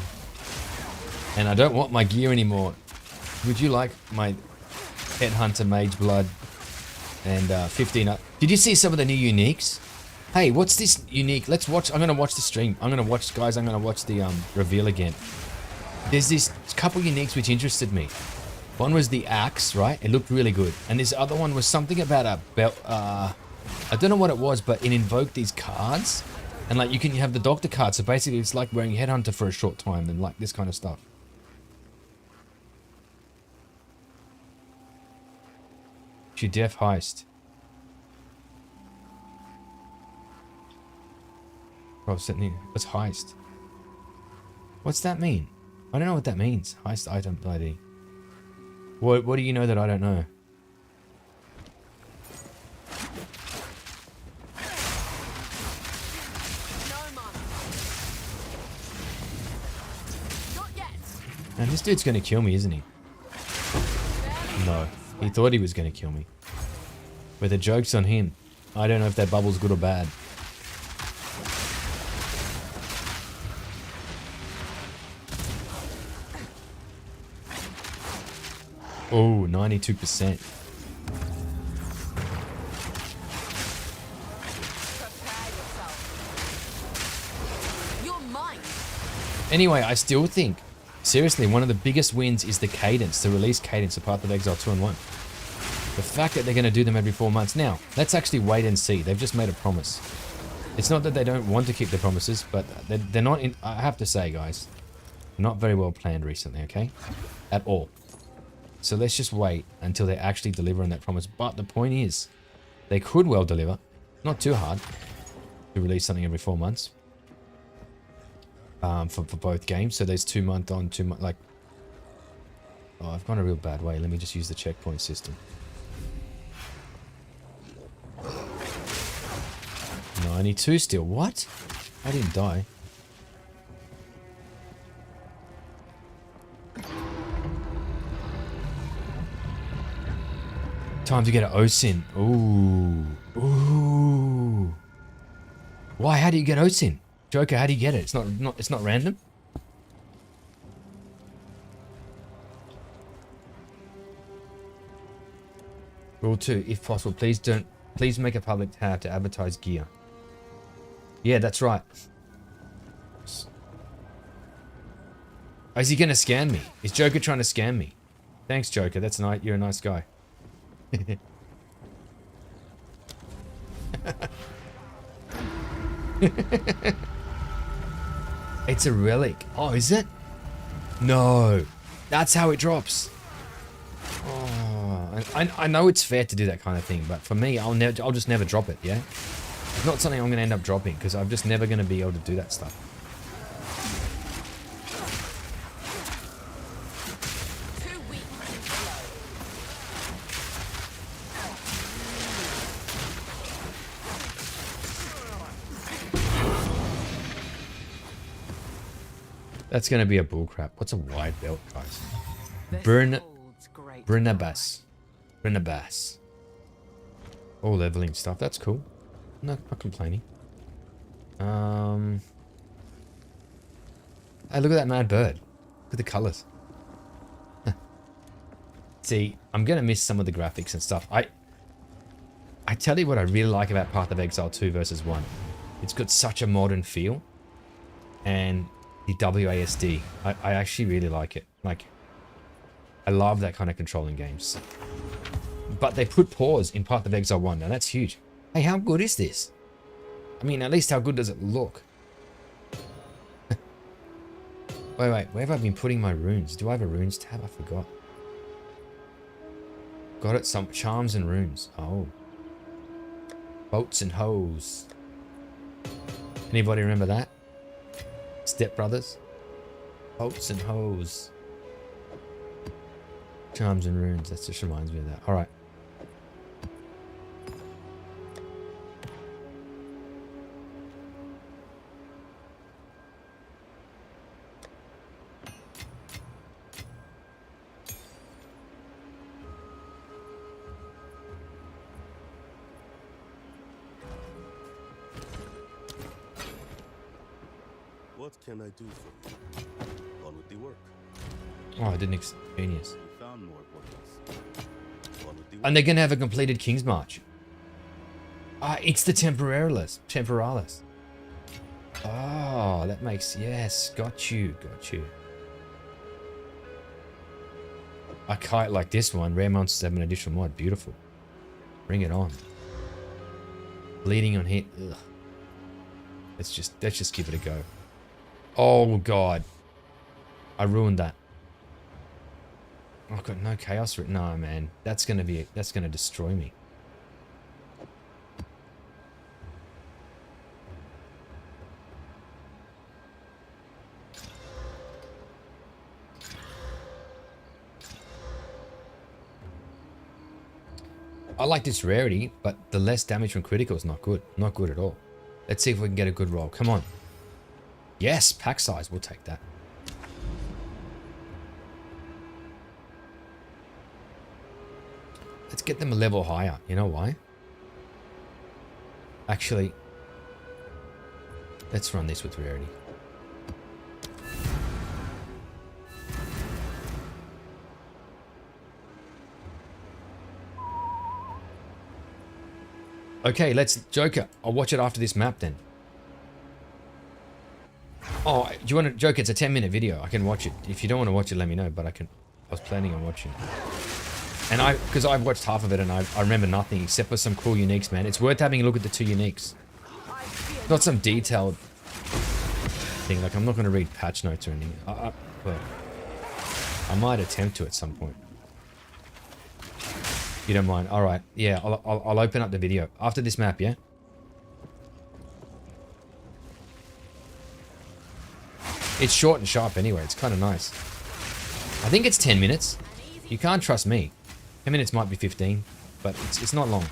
And I don't want my gear anymore. Would you like my Headhunter Mage Blood and 15 up? Did you see some of the new uniques? Hey, what's this unique? Let's watch. I'm going to watch the stream. I'm going to watch, guys, I'm going to watch the reveal again. There's this couple uniques which interested me. One was the axe, right? It looked really good. And this other one was something about a belt. I don't know what it was, but it invoked these cards. And like you have the doctor card. So basically it's like wearing Headhunter for a short time and like this kind of stuff. She def heist. What's heist? What's that mean? I don't know what that means. Heist item ID. What do you know that I don't know? And this dude's gonna kill me, isn't he? No. He thought he was going to kill me. But the joke's on him. I don't know if that bubble's good or bad. Oh, 92%. Anyway, I still think, seriously, one of the biggest wins is the cadence, the release cadence of Path of Exile 2 and 1. The fact that they're going to do them every 4 months. Now, let's actually wait and see. They've just made a promise. It's not that they don't want to keep their promises, but they're not, I have to say, guys, not very well planned recently, okay? At all. So let's just wait until they actually deliver on that promise. But the point is, they could well deliver. Not too hard to release something every 4 months. For both games. So there's 2 month on, 2 month, like... Oh, I've gone a real bad way. Let me just use the checkpoint system. 92 still. What? I didn't die. Time to get an OSIN. Ooh. Ooh. Why? How do you get OSIN? Joker, how do you get it? It's not random? Rule 2, if possible, please make a public tab to advertise gear. Yeah, that's right. Oh, is he gonna scam me? Is Joker trying to scam me? Thanks, Joker. That's nice. You're a nice guy. It's a relic. Oh, is it? No. That's how it drops. Oh, I know it's fair to do that kind of thing, but for me, I'll just never drop it, yeah? It's not something I'm going to end up dropping, because I'm just never going to be able to do that stuff. Too weak and That's going to be a bullcrap. What's a wide belt, guys? slow. Brinabas. All leveling stuff. That's cool. Not complaining. Hey, look at that mad bird. Look at the colors. See, I'm gonna miss some of the graphics and stuff. I tell you what I really like about Path of Exile 2 versus 1. It's got such a modern feel, and the WASD. I actually really like it. Like, I love that kind of control in games. But they put pause in Path of Exile 1. Now that's huge. Hey, how good is this? I mean, at least how good does it look? Wait, where have I been putting my runes? Do I have a runes tab? I forgot. Got it, some charms and runes. Oh. Boats and hoes. Anybody remember that? Step Brothers? Boats and hoes. Charms and runes. That just reminds me of that. Alright. What can I do for you? On with the work. Oh, I didn't experience. You found more portals. On with the work. And they're gonna have a completed King's March. Ah, it's the Temporalis. Oh, that makes... Yes, got you. A kite like this one. Rare monsters have an additional mod. Beautiful. Bring it on. Bleeding on hit. Ugh. Let's just give it a go. Oh god. I ruined that. I've got no chaos. No, man. That's gonna destroy me. I like this rarity, but the less damage from critical is not good. Not good at all. Let's see if we can get a good roll. Come on. Yes, pack size. We'll take that. Let's get them a level higher. You know why? Actually, let's run this with rarity. Okay, let's... Joker, I'll watch it after this map then. Oh, do you want to... Joker, it's a 10-minute video. I can watch it. If you don't want to watch it, let me know, but I can... I was planning on watching it. And because I've watched half of it and I remember nothing except for some cool uniques, man. It's worth having a look at the 2 uniques. Not some detailed thing. Like, I'm not going to read patch notes or anything. Well, I might attempt to at some point. You don't mind? All right. Yeah, I'll open up the video after this map. Yeah. It's short and sharp anyway. It's kind of nice. I think it's 10 minutes. You can't trust me. 10 minutes might be 15, but it's not long.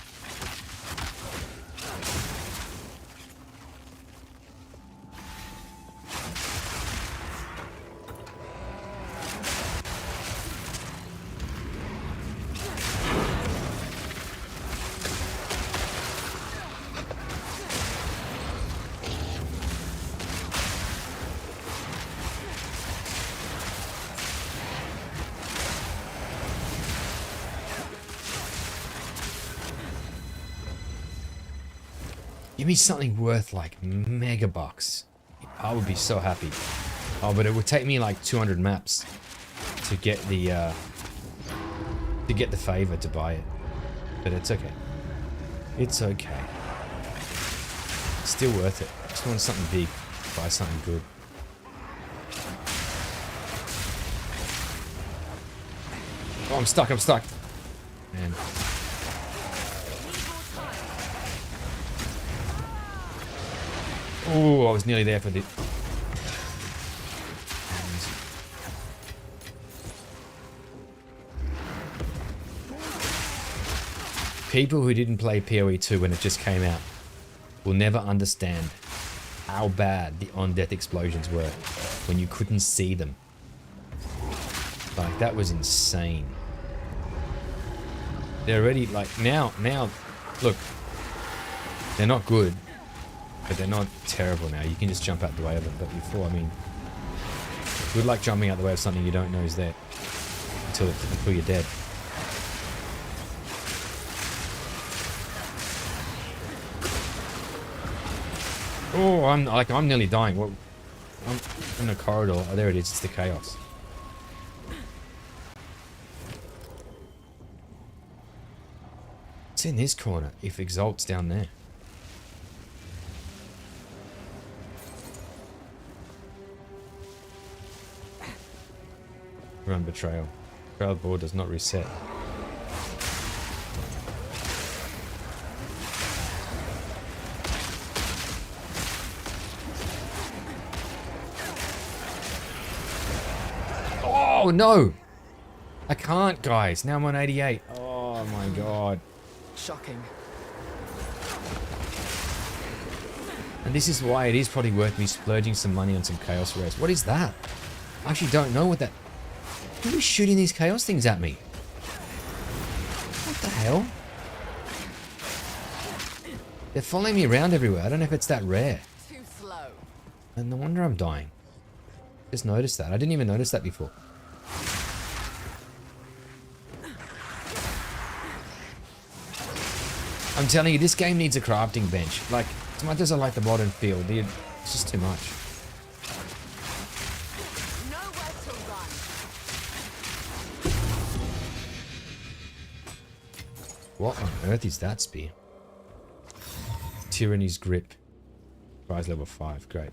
Give me something worth like mega bucks. I would be so happy. Oh, but it would take me like 200 maps to get the favor to buy it. But it's okay. It's okay. Still worth it. Just want something big. Buy something good. Oh, I'm stuck. Man. Oh, I was nearly there for the... People who didn't play PoE 2 when it just came out will never understand how bad the on-death explosions were when you couldn't see them. Like, that was insane. They're already, like, now, look, they're not good, but they're not terrible now. You can just jump out the way of them, but before, I mean, good luck jumping out the way of something you don't know is there until you're dead. Oh, I'm nearly dying. What? I'm in a corridor. Oh, there it is. It's the chaos. It's in this corner. If Exalt's down there. Run betrayal. Betrayal board does not reset. Oh no! I can't, guys. Now I'm on 88. Oh my god. Shocking. And this is why it is probably worth me splurging some money on some Chaos Rares. What is that? I actually don't know what that... Who is shooting these Chaos things at me? What the hell? They're following me around everywhere. I don't know if it's that rare. Too slow. And no wonder I'm dying. Just noticed that. I didn't even notice that before. I'm telling you, this game needs a crafting bench. Like, as much as I like the modern feel, dude, it's just too much. Nowhere to run. What on earth is that spear? Tyranny's Grip. Rise level 5. Great.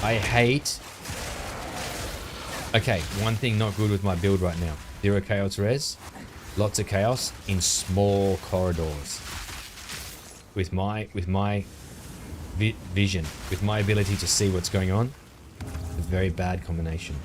I hate... Okay, one thing not good with my build right now. 0 chaos res. Lots of chaos in small corridors. With my vision, with my ability to see what's going on, it's a very bad combination.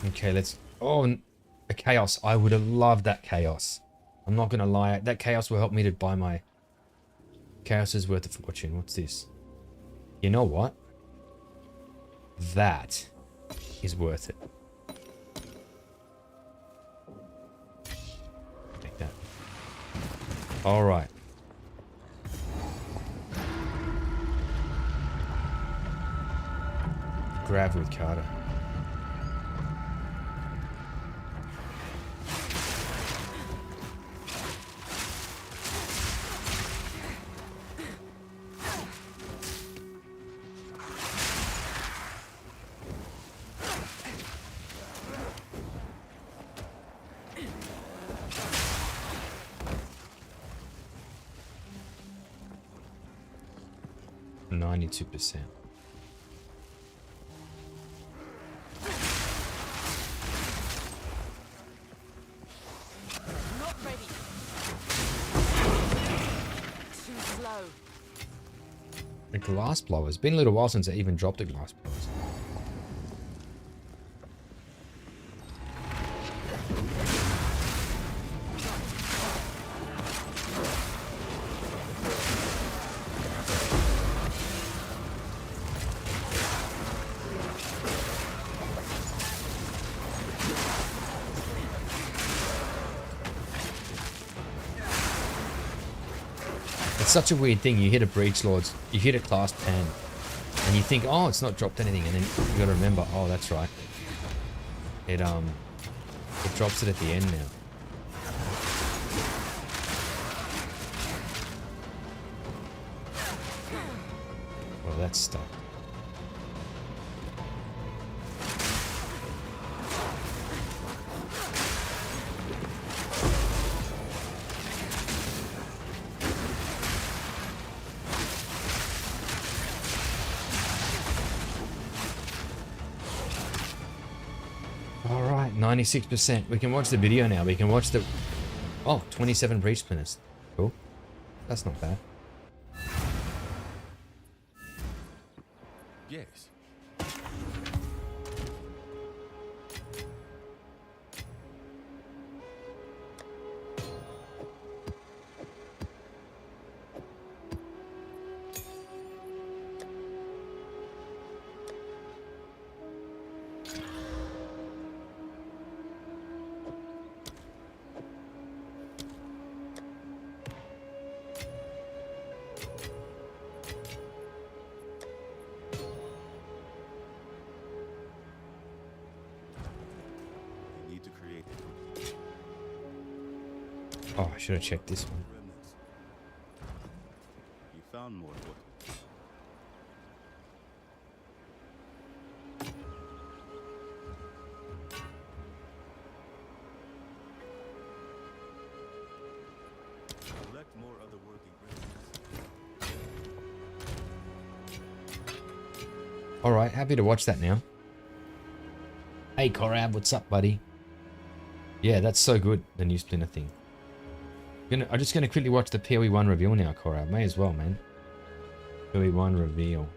Okay, let's... Oh, a chaos. I would have loved that chaos. I'm not going to lie. That chaos will help me to buy my... Chaos is worth a fortune. What's this? You know what? That is worth it. Take that. Alright. Grab with Carter. %. Not ready. Too slow. A glass blower. It's been a little while since I even dropped a glass blower. It's such a weird thing. You hit a Breach Lords, you hit a class 10, and you think, oh, it's not dropped anything, and then you gotta remember, oh, that's right. It drops it at the end now. Well, that's stuck. All right, 96%. We can watch the video now. We can watch the... Oh, 27 breach splinters. Cool. That's not bad. Yes. You need to create Oh, I should have checked this one. remnants. You found more water. Collect more other working remnants. All right, happy to watch that now. Hey, Korab, what's up, buddy? Yeah, that's so good, the new splinter thing. I'm just going to quickly watch the PoE 1 reveal now, Korab. May as well, man. PoE 1 reveal.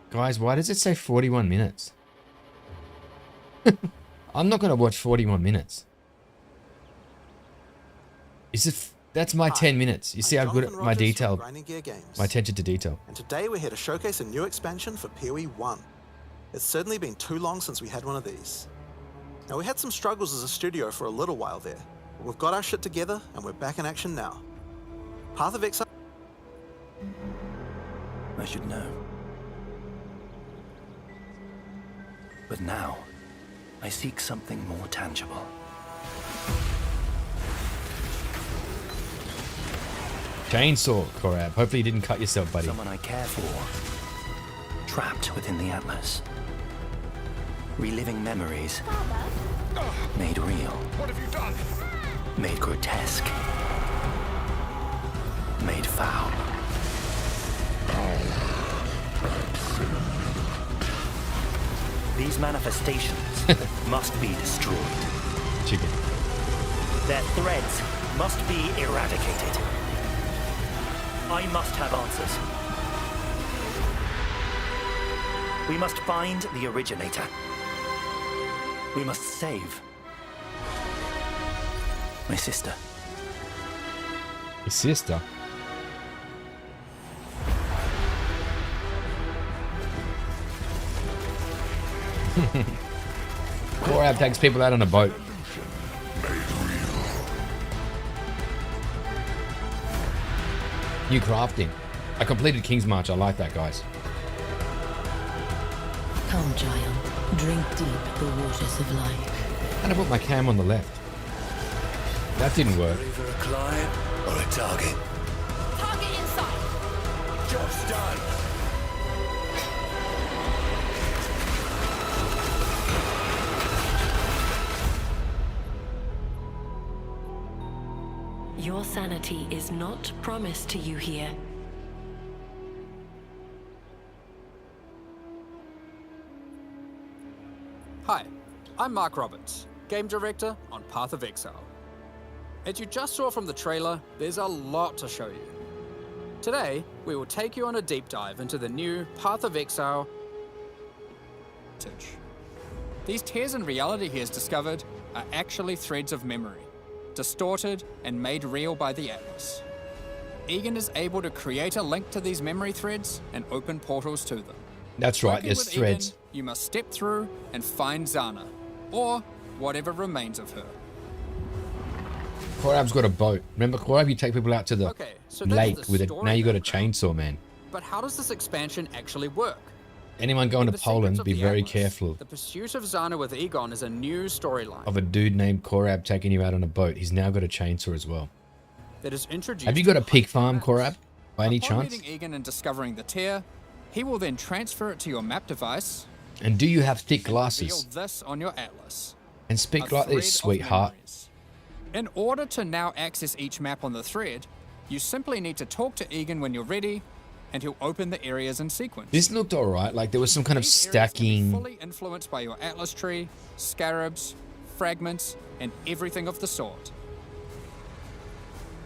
Guys, why does it say 41 minutes? I'm not going to watch 41 minutes. Is it... That's my 10 minutes. You see how good my detail, my attention to detail. And today we're here to showcase a new expansion for PoE 1. It's certainly been too long since we had one of these. Now we had some struggles as a studio for a little while there, but we've got our shit together and we're back in action now. Path of Exile. I should know. But now, I seek something more tangible. Chainsaw, Korab. Hopefully you didn't cut yourself, buddy. Someone I care for. Trapped within the Atlas. Reliving memories. Made real. What have you done? Made grotesque. Made foul. These manifestations must be destroyed. Chicken. Their threads must be eradicated. I must have answers. We must find the originator. We must save my sister. Your sister? Korab takes people out on a boat. New crafting. I completed King's March. I like that, guys. Come, child. Drink deep the waters of life. And I put my cam on the left. That didn't work. Ready for a client or a target? Target inside. Job's done. Your sanity is not promised to you here. Hi, I'm Mark Roberts, Game Director on Path of Exile. As you just saw from the trailer, there's a lot to show you. Today, we will take you on a deep dive into the new Path of Exile. These tears in reality he has discovered are actually threads of memory, distorted and made real by the Atlas. Egan is able to create a link to these memory threads and open portals to them. That's right, Working there's with threads. Egan, you must step through and find Zana, or whatever remains of her. Korab's got a boat. Remember Korab? You take people out to the Okay, so that's lake the with a. story Now you got a background. chainsaw, man. But how does this expansion actually work? Anyone going In to The Poland, Secrets of be the very Atlas, careful The pursuit of Zana with Egon is a new storyline of a dude named Korab taking you out on a boat. He's now got a chainsaw as well. that is introduced. Have you got a in pig Hunt farm, Maps. Korab? By any Upon chance? meeting Egon and discovering the tear, he will then transfer it to your map device And do you have thick and reveal glasses? this on your atlas. And A speak like thread this, of sweetheart. memories. In order to now access each map on the thread, you simply need to talk to Egon when you're ready, and he'll open the areas in sequence. This looked alright. Like there was some kind of These areas can be stacking. fully influenced by your atlas tree, scarabs, fragments, and everything of the sort.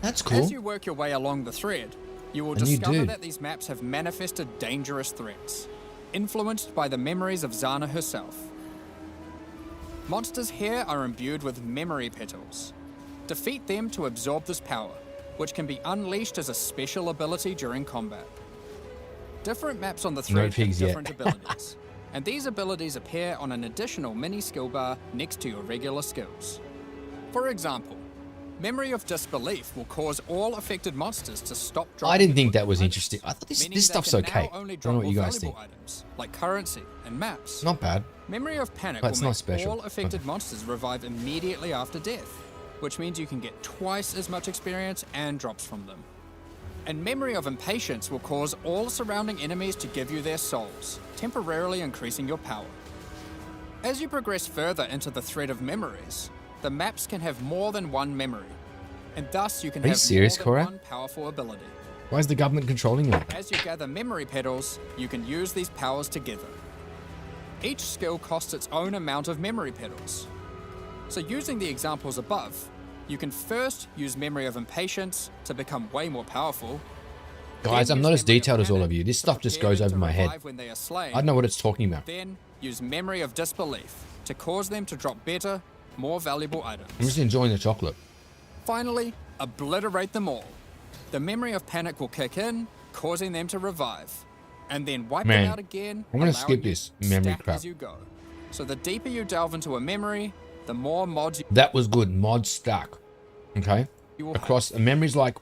That's cool. As you work your way along the thread, you will A new discover dude. that these maps have manifested dangerous threats, influenced by the memories of Zana herself. Monsters here are imbued with memory petals. Defeat them to absorb this power, which can be unleashed as a special ability during combat. Different maps on the thread have pigs yet. different abilities, and these abilities appear on an additional mini skill bar next to your regular skills. For example, Memory of Disbelief will cause all affected monsters to stop dropping. I didn't think important that was items, interesting. I thought this meaning this they stuff's can now okay. only I don't drop know what you more guys think. valuable items, like currency and maps. Not bad. Memory of Panic That's will not make special. all affected monsters revive immediately after death, which means you can get twice as much experience and drops from them. And Memory of Impatience will cause all surrounding enemies to give you their souls, temporarily increasing your power. As you progress further into the thread of memories, the maps can have more than one memory, and thus you can Are you have serious, more Cora? than one powerful ability. Why is the government controlling you? As you gather memory petals, you can use these powers together. Each skill costs its own amount of memory petals. So using the examples above, you can first use Memory of Impatience to become way more powerful. Guys, then I'm use not as Memory of detailed as all of Panic you. This to stuff just prepare goes them over to my head. revive when they are slain. I don't know what it's talking about. Then use Memory of Disbelief to cause them to drop better, more valuable items. I'm just enjoying the chocolate. Finally, obliterate them all. The Memory of Panic will kick in, causing them to revive, and then wipe Man, them out again. I'm gonna allowing skip you this to memory stack crap. as you go. So the deeper you delve into a memory, the more mods you That was good. Mod stack. Okay. will Across memories like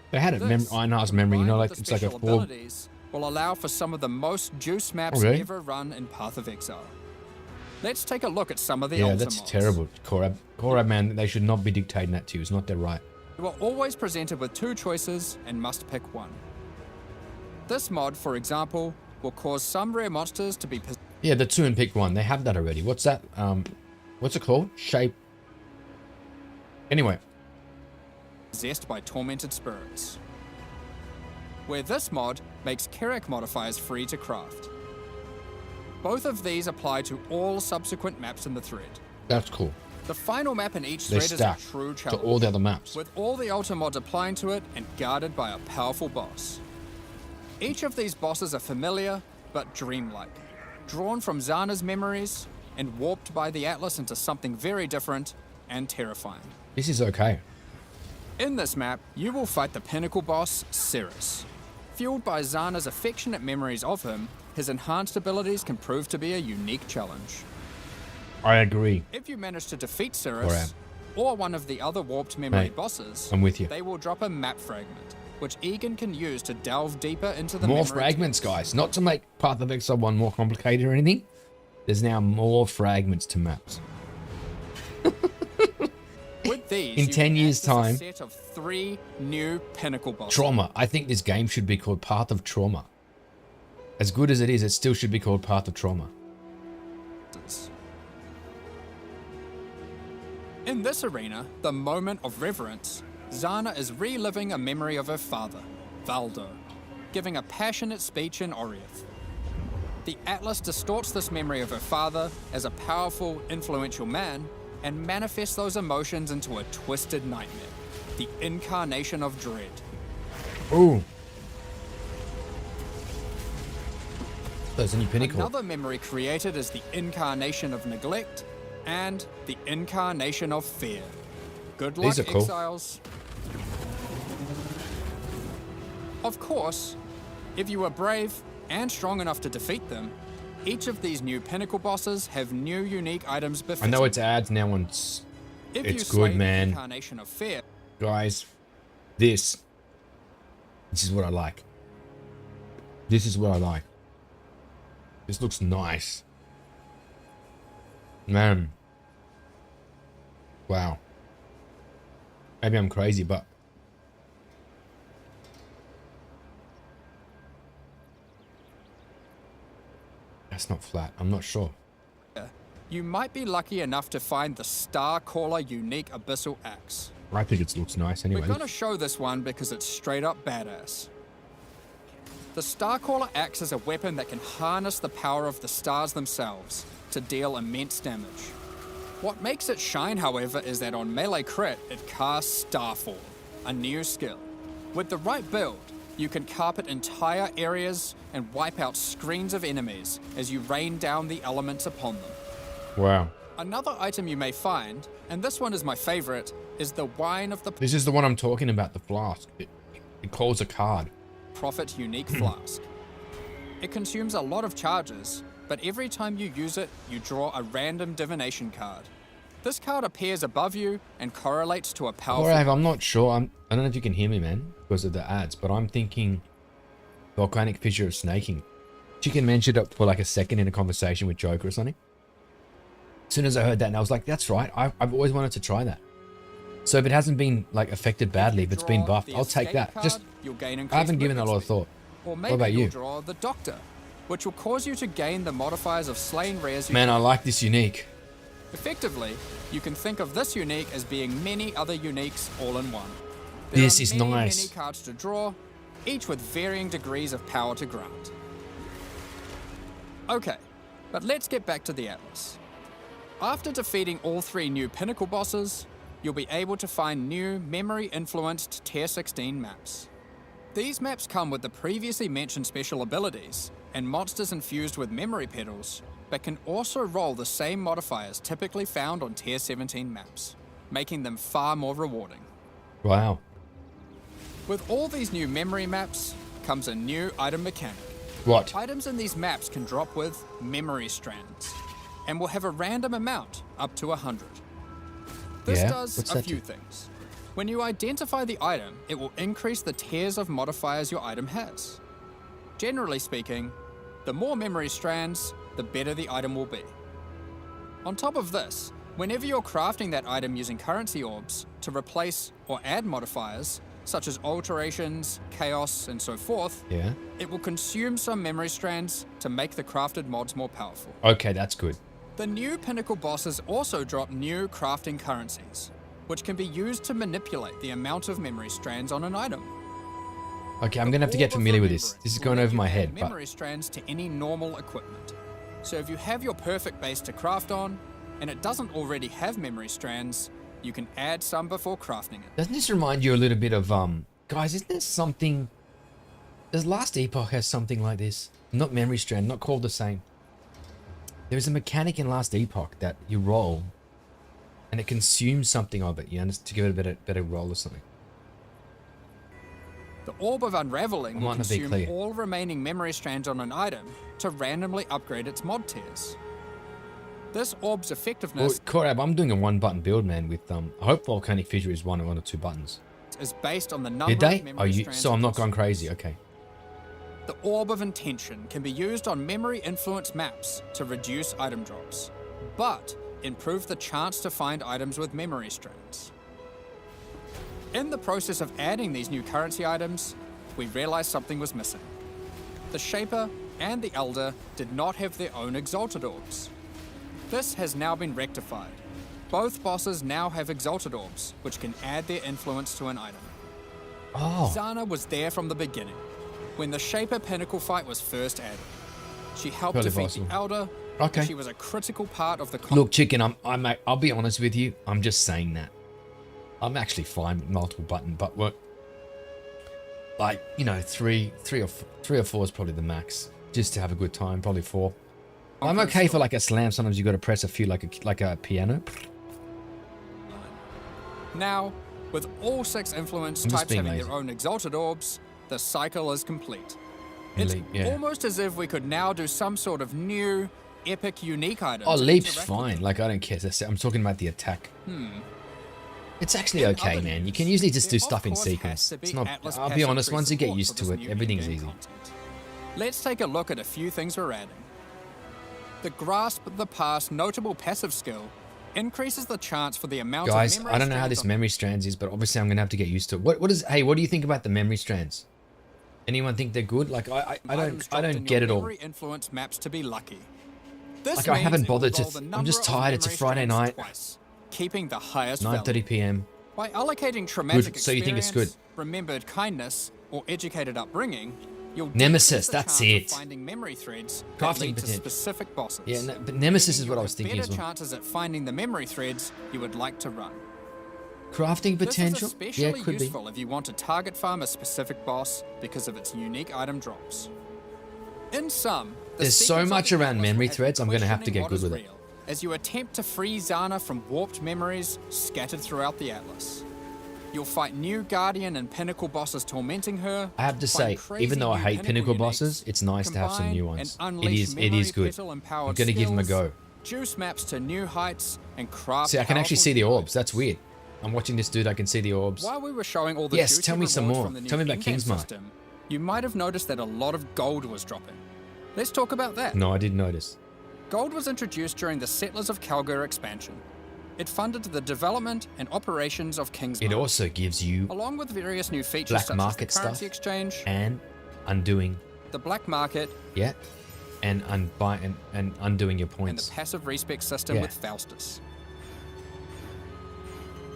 they had it. This, Ironheart's memory. You know, combined like with it's the like a special 4. abilities, will allow for some of the most juice maps Oh, really? ever run in Path of Exile. Let's take a look at some of the Yeah, Ultra that's mods. terrible, Korab. Korab, man, they should not be dictating that to you. It's not their right. You are always presented with two choices and must pick one. This mod, for example, will cause some rare monsters to be Yeah, the 2 and pick 1. They have that already. What's that? What's it called? Shape. Anyway, possessed by tormented spirits. Where this mod makes Kerak modifiers free to craft. Both of these apply to all subsequent maps in the thread. that's cool. The final map in each They thread is a stack true to challenge, all the other maps. with all the Ultra mods applying to it and guarded by a powerful boss. Each of these bosses are familiar, but dreamlike, drawn from Zana's memories and warped by the Atlas into something very different and terrifying. This is okay. In this map, you will fight the pinnacle boss, Cirrus. Fueled by Zana's affectionate memories of him, his enhanced abilities can prove to be a unique challenge. I agree. If you manage to defeat Cirrus, Alright. or one of the other warped memory Hey, bosses, I'm with you. they will drop a map fragment, which Egan can use to delve deeper into the More memory fragments, text. guys. Not to make Path of Exile 1 more complicated or anything. There's now more fragments to maps. With these, In you 10 can years' access a time- set of 3 new pinnacle bosses. Trauma. I think this game should be called Path of Trauma. As good as it is, it still should be called Path of Trauma. In this arena, the moment of reverence, Zana is reliving a memory of her father, Valdo, giving a passionate speech in Oriath. The Atlas distorts this memory of her father as a powerful, influential man and manifests those emotions into a twisted nightmare, the incarnation of dread. Ooh. There's a new pinnacle. Another memory created is the incarnation of neglect and the incarnation of fear. Good luck, These are cool. exiles. Of course, if you are brave and strong enough to defeat them, Each of these new pinnacle bosses have new unique items I befitting. know it's ads now and If it's you slay good, the man. incarnation of fear, Guys, this is what I like. This is what I like. This looks nice. Man. Wow. Maybe I'm crazy, but that's not flat. I'm not sure. you might be lucky enough to find the Starcaller unique abyssal axe. I think it looks nice anyway. We're gonna show this one because it's straight up badass. The Starcaller axe is a weapon that can harness the power of the stars themselves to deal immense damage. What makes it shine, however, is that on melee crit, it casts Starfall, a new skill. With the right build, you can carpet entire areas and wipe out screens of enemies as you rain down the elements upon them. Wow. Another item you may find, and this one is my favorite, is the Wine of the This is the one I'm talking about, the flask. It calls a card. Prophet unique flask. It consumes a lot of charges, but every time you use it, you draw a random divination card. This card appears above you and correlates to a powerful... Alright, I'm not sure. I don't know if you can hear me, man, because of the ads, but I'm thinking volcanic fissure of snaking. Chicken mentioned it for like a second in a conversation with Joker or something. As soon as I heard that, and I was like, that's right. I've always wanted to try that. So if it hasn't been like affected badly, if it's been buffed, I'll take that. Just, I haven't given that a lot of thought. Or What maybe about you'll you? draw the Doctor, which will cause you to gain the modifiers of slain rares you... Man, I like this unique. Effectively, you can think of this unique as being many other uniques all in one. This There is are many, nice. many cards to draw, each with varying degrees of power to grant. Okay, but let's get back to the Atlas. After defeating all 3 new pinnacle bosses, you'll be able to find new memory-influenced Tier 16 maps. These maps come with the previously mentioned special abilities and monsters infused with memory pedals, but can also roll the same modifiers typically found on Tier 17 maps, making them far more rewarding. Wow. With all these new memory maps comes a new item mechanic. What? Items in these maps can drop with memory strands, and will have a random amount up to 100. This Yeah? does What's a that few do? things. When you identify the item, it will increase the tiers of modifiers your item has. Generally speaking, the more memory strands, the better the item will be. On top of this, whenever you're crafting that item using currency orbs to replace or add modifiers, such as alterations, chaos, and so forth, Yeah. it will consume some memory strands to make the crafted mods more powerful. Okay, that's good. The new pinnacle bosses also drop new crafting currencies, which can be used to manipulate the amount of memory strands on an item. Okay, I'm gonna have to get Orb of familiar with this. Remembrance This is will going let over you my add head, but memory strands to any normal equipment. So if you have your perfect base to craft on, and it doesn't already have memory strands, you can add some before crafting it. doesn't this remind you a little bit of guys? Isn't there something? Does Last Epoch has something like this? Not memory strand, not called the same. There's a mechanic in Last Epoch that you roll, and it consumes something of it. You understand, to give it a better roll or something. The Orb of Unraveling will might not be consume clear. all remaining memory strands on an item to randomly upgrade its mod tiers. This orb's Well, effectiveness Korab, I'm doing a 1-button build, man. With I hope Volcanic Fissure is one or 2 buttons. is based on the number Did they? of Oh, memory strands. so I'm not across going crazy. Okay. The Orb of Intention can be used on memory influence maps to reduce item drops, but improve the chance to find items with memory strands. In the process of adding these new currency items, we realized something was missing. The Shaper and the Elder did not have their own Exalted Orbs. This has now been rectified. Both bosses now have Exalted Orbs, which can add their influence to an item. Oh, Zana was there from the beginning, when the Shaper Pinnacle fight was first added. She helped Totally defeat possible. the Elder, Okay. and she was a critical part of the look, chicken. I'll be honest with you. I'm just saying that. I'm actually fine with multiple button, but what? Like, you know, three or four is probably the max, just to have a good time. Probably 4. I'm okay for like a slam. Sometimes you got to press a few like a piano. Now, with all 6 influence I'm just types being having lazy. their own Exalted Orbs, the cycle is complete. It's Elite, yeah. almost as if we could now do some sort of new, epic, unique item. Oh, to leap's interact fine. with. Like, I don't care. I'm talking about the attack. It's actually In okay, other man. You news, can usually just do there stuff in of course has sequence. to be It's not. Atlas I'll be passive honest. tree Once you get support used for to this it, new everything's in-game easy. content. Let's take a look at a few things we're adding. The Grasp the Past notable passive skill increases the chance for the amount Guys, of memory I don't know how strands this on- memory strands is, but obviously I'm gonna have to get used to it. Hey, what do you think about the memory strands? Anyone think they're good? Like I items don't dropped in get your it all. memory influence maps to be lucky. This Like, I haven't means it will bothered to roll the I'm number just of tired. It's a memory Friday strands night. twice, keeping the highest 9:30 value. p.m. By allocating traumatic So you think it's good? experience, remembered kindness, or educated upbringing, you'll Nemesis, decrease the that's chance of it. finding memory threads that Crafting lead to potential. specific bosses. Yeah, but Nemesis giving is what you I was thinking better as well. chances at finding the memory threads you would like to run. Crafting potential? This is Yeah, especially it could be. useful if you want to target farm a specific boss because of its unique item drops. In sum, the There's so secrets of much the around Atlas memory will have you threads, I'm gonna have to questioning get what good is with it. real, as you attempt to free Zana from warped memories scattered throughout the Atlas. You'll fight new Guardian and Pinnacle bosses tormenting her. I have to say, find crazy even though I new hate Pinnacle uniques, bosses, it's nice to have some new combine ones. and It unleash is memory good. petal-empowered I'm gonna give them a skills, go. Juice maps to new heights and craft. See, I can actually powerful see the heroes. orbs. That's weird. I'm watching this dude. I can see the orbs. While we were showing all the Yes, juicy tell me some rewards more. from the new Tell me about in-game Kingsmark. system, you might have noticed that a lot of gold was dropping. Let's talk about that. No, I didn't notice. Gold was introduced during the Settlers of Kalgur expansion. It funded the development and operations of Kingsmark, It also gives you along with various new features black such market as the currency stuff exchange, and undoing, the black market, yeah, and undoing your and the points. passive respec system Yeah. with Faustus.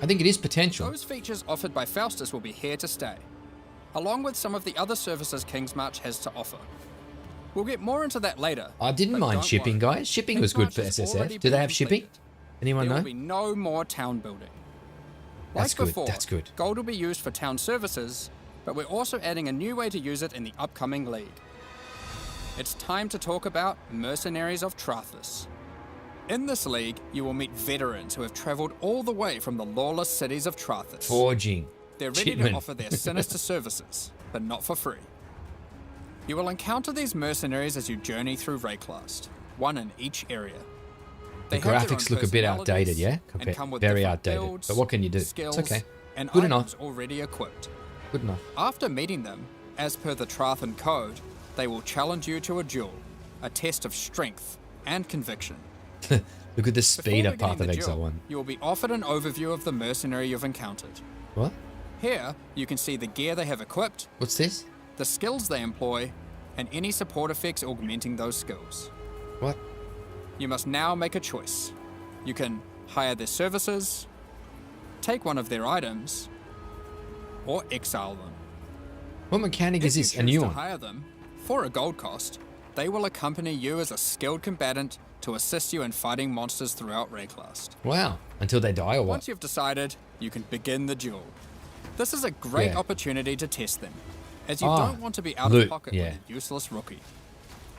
I think it is potential. Those features offered by Faustus will be here to stay, along with some of the other services Kingsmarch has to offer. We'll get more into that later. I didn't but mind don't shipping, worry. guys. Shipping was good for Kingsmarch has already SSF. Do they been have shipping? completed. Anyone There know? will be no more town building. That's Like good, before, that's good. gold will be used for town services, but we're also adding a new way to use it in the upcoming league. It's time to talk about Mercenaries of Trathus. In this league, you will meet veterans who have traveled all the way from the lawless cities of Trathus. Forging. They're ready Chipman. to offer their sinister services, but not for free. You will encounter these mercenaries as you journey through Rayclast, one in each area. The They have their own graphics look a bit outdated, yeah? and come with Very different outdated. builds, But what can you do? skills, It's okay. and Good items enough. already equipped. Good enough. After meeting them, as per the Trathan code, they will challenge you to a duel, a test of strength and conviction. Look at the speed Before of Path beginning of the Exile duel, 1. you will be offered an overview of the mercenary you've encountered. What? Here, you can see the gear they have equipped, What's this? the skills they employ, and any support effects augmenting those skills. What? You must now make a choice. You can hire their services, take one of their items, or exile them. What mechanic If is you this? A choose new to one? hire them, for a gold cost, they will accompany you as a skilled combatant to assist you in fighting monsters throughout Rayclast. Wow. Until they die or what? Once you've decided, you can begin the duel. This is a great Yeah. opportunity to test them, as you Ah, don't want to be out loot, of pocket yeah. with a useless rookie.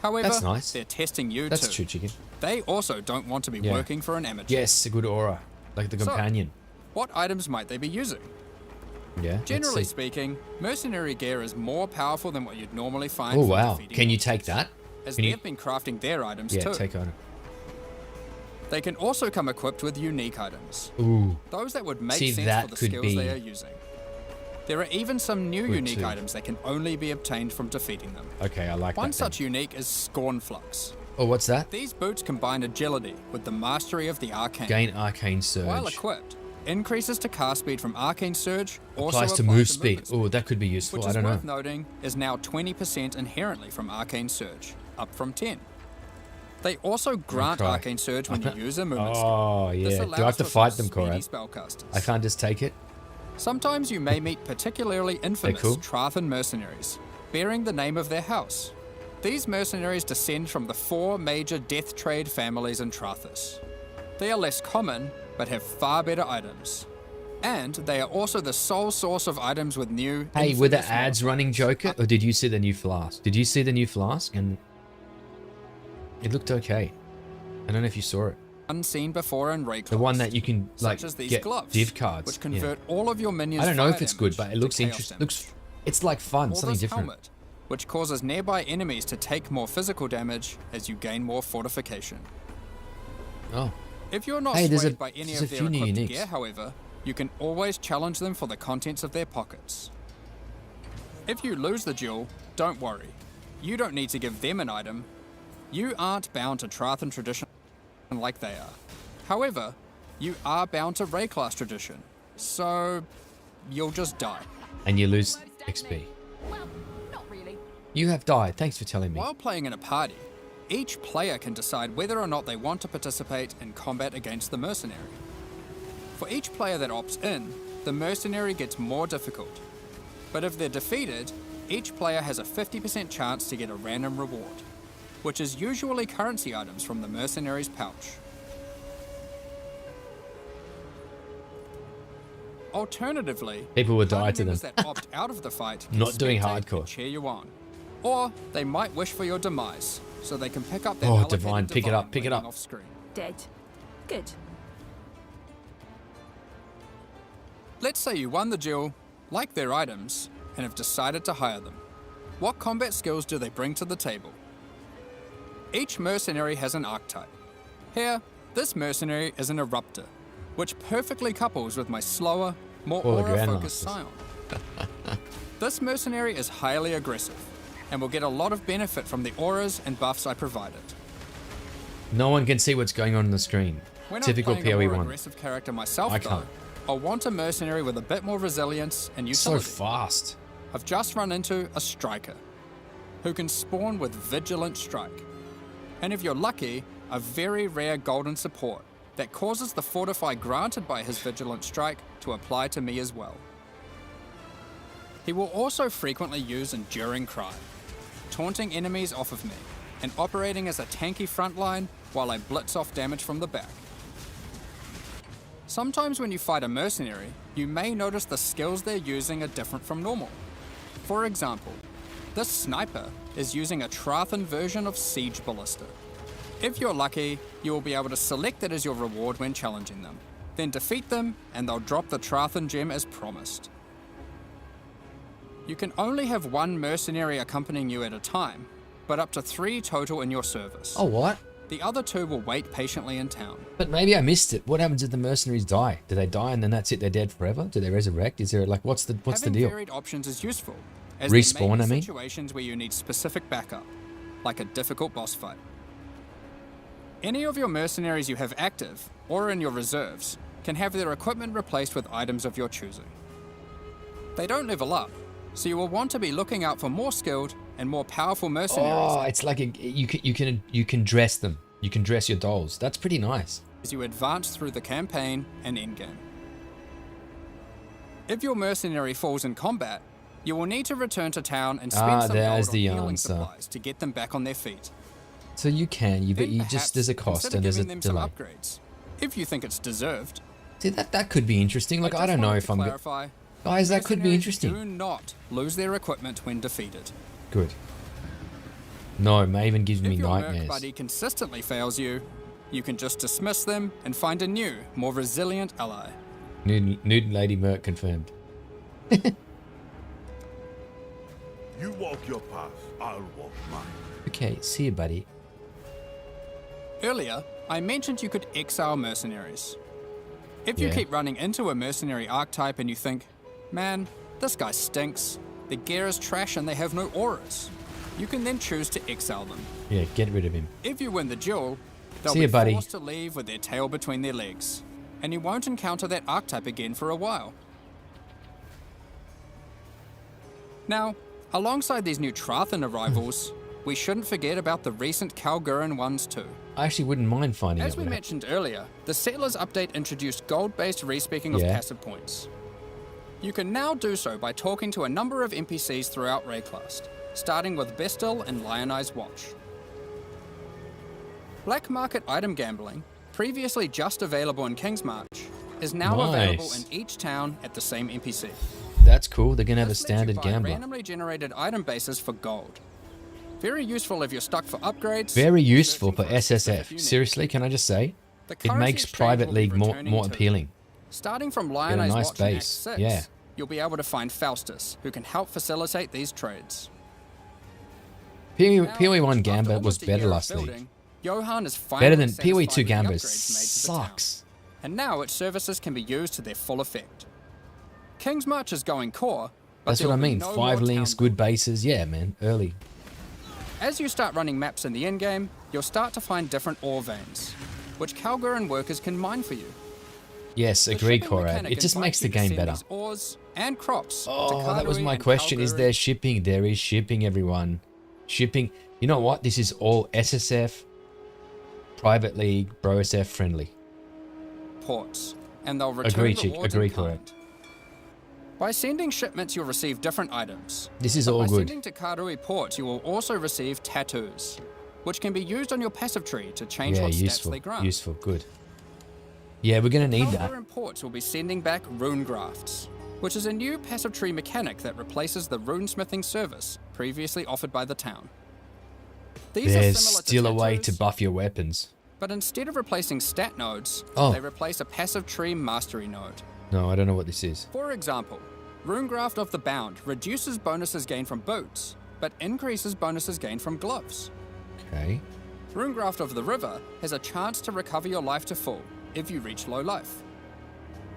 However, That's nice. they're testing you That's too. true, chicken. They also don't want to be Yeah. working for an amateur. Yes, a good aura. Like the So, companion. What items might they be using? Yeah. let's Generally see. speaking, mercenary gear is more powerful than what you'd normally find. Oh, from wow. defeating Can you monsters, take that? As Can you- they've been crafting their items Yeah, too. take on. They can also come equipped with unique items. Ooh. Those that would make See, sense that for the could skills be they are using. There are even some new good unique too. items that can only be obtained from defeating them. Okay, I like One that. such unique is Scornflux. then. Oh, what's that? These boots combine agility with the mastery of the arcane. Gain Arcane Surge. While equipped, increases to cast speed from arcane surge also Applies to applies move speed. movement Oh, that could be useful. which I is don't worth know. noting is now 20% inherently from arcane surge, up from 10. They also grant cry. arcane surge when you use a movement skill. Oh, This yeah. Do I allows have to for fight some them, Corrad? speedy spellcasters. I can't just take it? Sometimes you may meet particularly infamous cool? Trathan mercenaries, bearing the name of their house. These mercenaries descend from the 4 major death trade families in Trathus. They are less common, but have far better items. And they are also the sole source of items with new. Hey, were the infamous ads modifiers running Joker? Or did you see the new flask? Did you see the new flask? And it looked okay. I don't know if you saw it. unseen before in Rayclast. The one that you can like such as these get gloves, div cards. which yeah. convert all of your minions. I don't know fire if it's good, damage but it looks to chaos interesting. damage. It's like fun, Or something this different. helmet, which causes nearby enemies to take more physical damage as you gain more fortification. Oh. If you're not Hey, swayed by any there's of a their few new equipped uniques. gear, however, you can always challenge them for the contents of their pockets. If you lose the duel, don't worry. You don't need to give them an item. You aren't bound to Trathan tradition like they are. However, you are bound to Ray class tradition, so you'll just die. And you lose Most XP. definitely. Well, not really. You have died. Thanks for telling me. While playing in a party, each player can decide whether or not they want to participate in combat against the mercenary. For each player that opts in, the mercenary gets more difficult. But if they're defeated, each player has a 50% chance to get a random reward, which is usually currency items from the mercenary's pouch. Alternatively, People would party die to them. members that opt out of the fight can Not doing spectate hardcore. and cheer you on. Or they might wish for your demise, so they can pick up their Oh, allocated Divine, pick it up, pick it waiting up. off screen. Dead. Good. Let's say you won the duel, like their items, and have decided to hire them. What combat skills do they bring to the table? Each mercenary has an archetype. Here, this mercenary is an eruptor, which perfectly couples with my slower, more Or the aura-focused Grandmasters. scion. This mercenary is highly aggressive, and will get a lot of benefit from the auras and buffs I provided. No one can see what's going on the screen. When Typical I'm playing a PoE more 1. aggressive character myself, I though, can't. I'll want a mercenary with a bit more resilience and So utility. fast. I've just run into a striker, who can spawn with Vigilant Strike. And if you're lucky, a very rare golden support that causes the fortify granted by his Vigilant Strike to apply to me as well. He will also frequently use Enduring Cry, taunting enemies off of me, and operating as a tanky frontline while I blitz off damage from the back. Sometimes when you fight a mercenary, you may notice the skills they're using are different from normal. For example, this sniper is using a Trathan version of Siege Ballista. If you're lucky, you will be able to select it as your reward when challenging them. Then defeat them, and they'll drop the Trathan gem as promised. You can only have one mercenary accompanying you at a time, but up to 3 total in your service. Oh, what? The other 2 will wait patiently in town. But maybe I missed it. What happens if the mercenaries die? Do they die and then that's it? They're dead forever? Do they resurrect? Is there like what's the Having deal? varied options is useful, as there Respawn, may be I mean? situations where you need specific backup, like a difficult boss fight. Any of your mercenaries you have active, or in your reserves, can have their equipment replaced with items of your choosing. They don't level up, so you will want to be looking out for more skilled and more powerful mercenaries Oh, it's like you can dress them. You can dress your dolls. That's pretty nice. as you advance through the campaign and endgame. If your mercenary falls in combat, you will need to return to town and spend some there's gold on the healing answer. supplies to get them back on their feet. So you can, but Then you perhaps just there's a cost consider and there's a giving them some delay. upgrades, if you think it's deserved. See that could be interesting. Like I just don't know wanted if to I'm clarify, guys. That could be mercenaries interesting. Do not lose their equipment when defeated. Good. No, Maven gives If me your merc nightmares. buddy consistently fails you, you can just dismiss them and find a new, more resilient ally. Nude Lady Merc confirmed. You walk your path, I'll walk mine. Okay, see you, buddy. Earlier, I mentioned you could exile mercenaries. If you Yeah. keep running into a mercenary archetype and you think, man, this guy stinks, the gear is trash and they have no auras, you can then choose to exile them. Yeah, get rid of him. If you win the duel, they'll See be ya, buddy. forced to leave with their tail between their legs, and you won't encounter that archetype again for a while. Now, alongside these new Trathan arrivals, we shouldn't forget about the recent Kalgurin ones too. I actually wouldn't mind finding As out we what mentioned earlier, the Settlers update introduced gold-based respeaking of Yeah. passive points. You can now do so by talking to a number of NPCs throughout Rayclast, starting with Bestil and Lionized Watch. Black market item gambling, previously just available in Kingsmarch, is now available in Nice. each town at the same NPC. That's cool. They're gonna have a This lets you standard buy gambler. randomly generated item bases for gold. Very useful if you're stuck for upgrades. Very or useful searching for a specific SSF. unit. Seriously, can I just say? The It currency makes exchange private will be league more returning too. appealing. Starting from Lionized nice Watch in Act base, 6, yeah. you'll be able to find Faustus, who can help facilitate these trades. PoE 1 After Gamba was almost a better year of last league. building, Johan is Better finally than PoE 2 satisfied with the Gamba upgrades made to the town. sucks. And now its services can be used to their full effect. King's March is going core, but That's there what I will be mean. no 5 more links, town good bases. Yeah, man. Early. As you start running maps in the endgame, you'll start to find different ore veins, which Kalguran workers can mine for you. Yes, The agree, shipping Korad. mechanic It just invites makes the you to game send better. these ores and crops to Oh, that was Kardarui my and question. Is Kalguri. there shipping? There is shipping, everyone. Shipping. You know what? This is all SSF, Private League, BroSF friendly. ports, and they'll return Agree, Chick. rewards Agree, in kind. correct. By sending shipments, you'll receive different items. This is But all by good. sending to Kardarui port, you will also receive tattoos, which can be used on your passive tree to change Yeah, what stats useful. they grant. Useful. Good. Yeah, we're going to need that. Kalguran ports will be sending back rune grafts, which is a new passive tree mechanic that replaces the runesmithing service previously offered by the town. These are There's similar still to a way to tattoos, buff your weapons. but instead of replacing stat nodes, Oh. they replace a passive tree mastery node. No, I don't know what this is. For example, Runegraft of the Bound reduces bonuses gained from boots, but increases bonuses gained from gloves. Okay. Runegraft of the River has a chance to recover your life to full if you reach low life.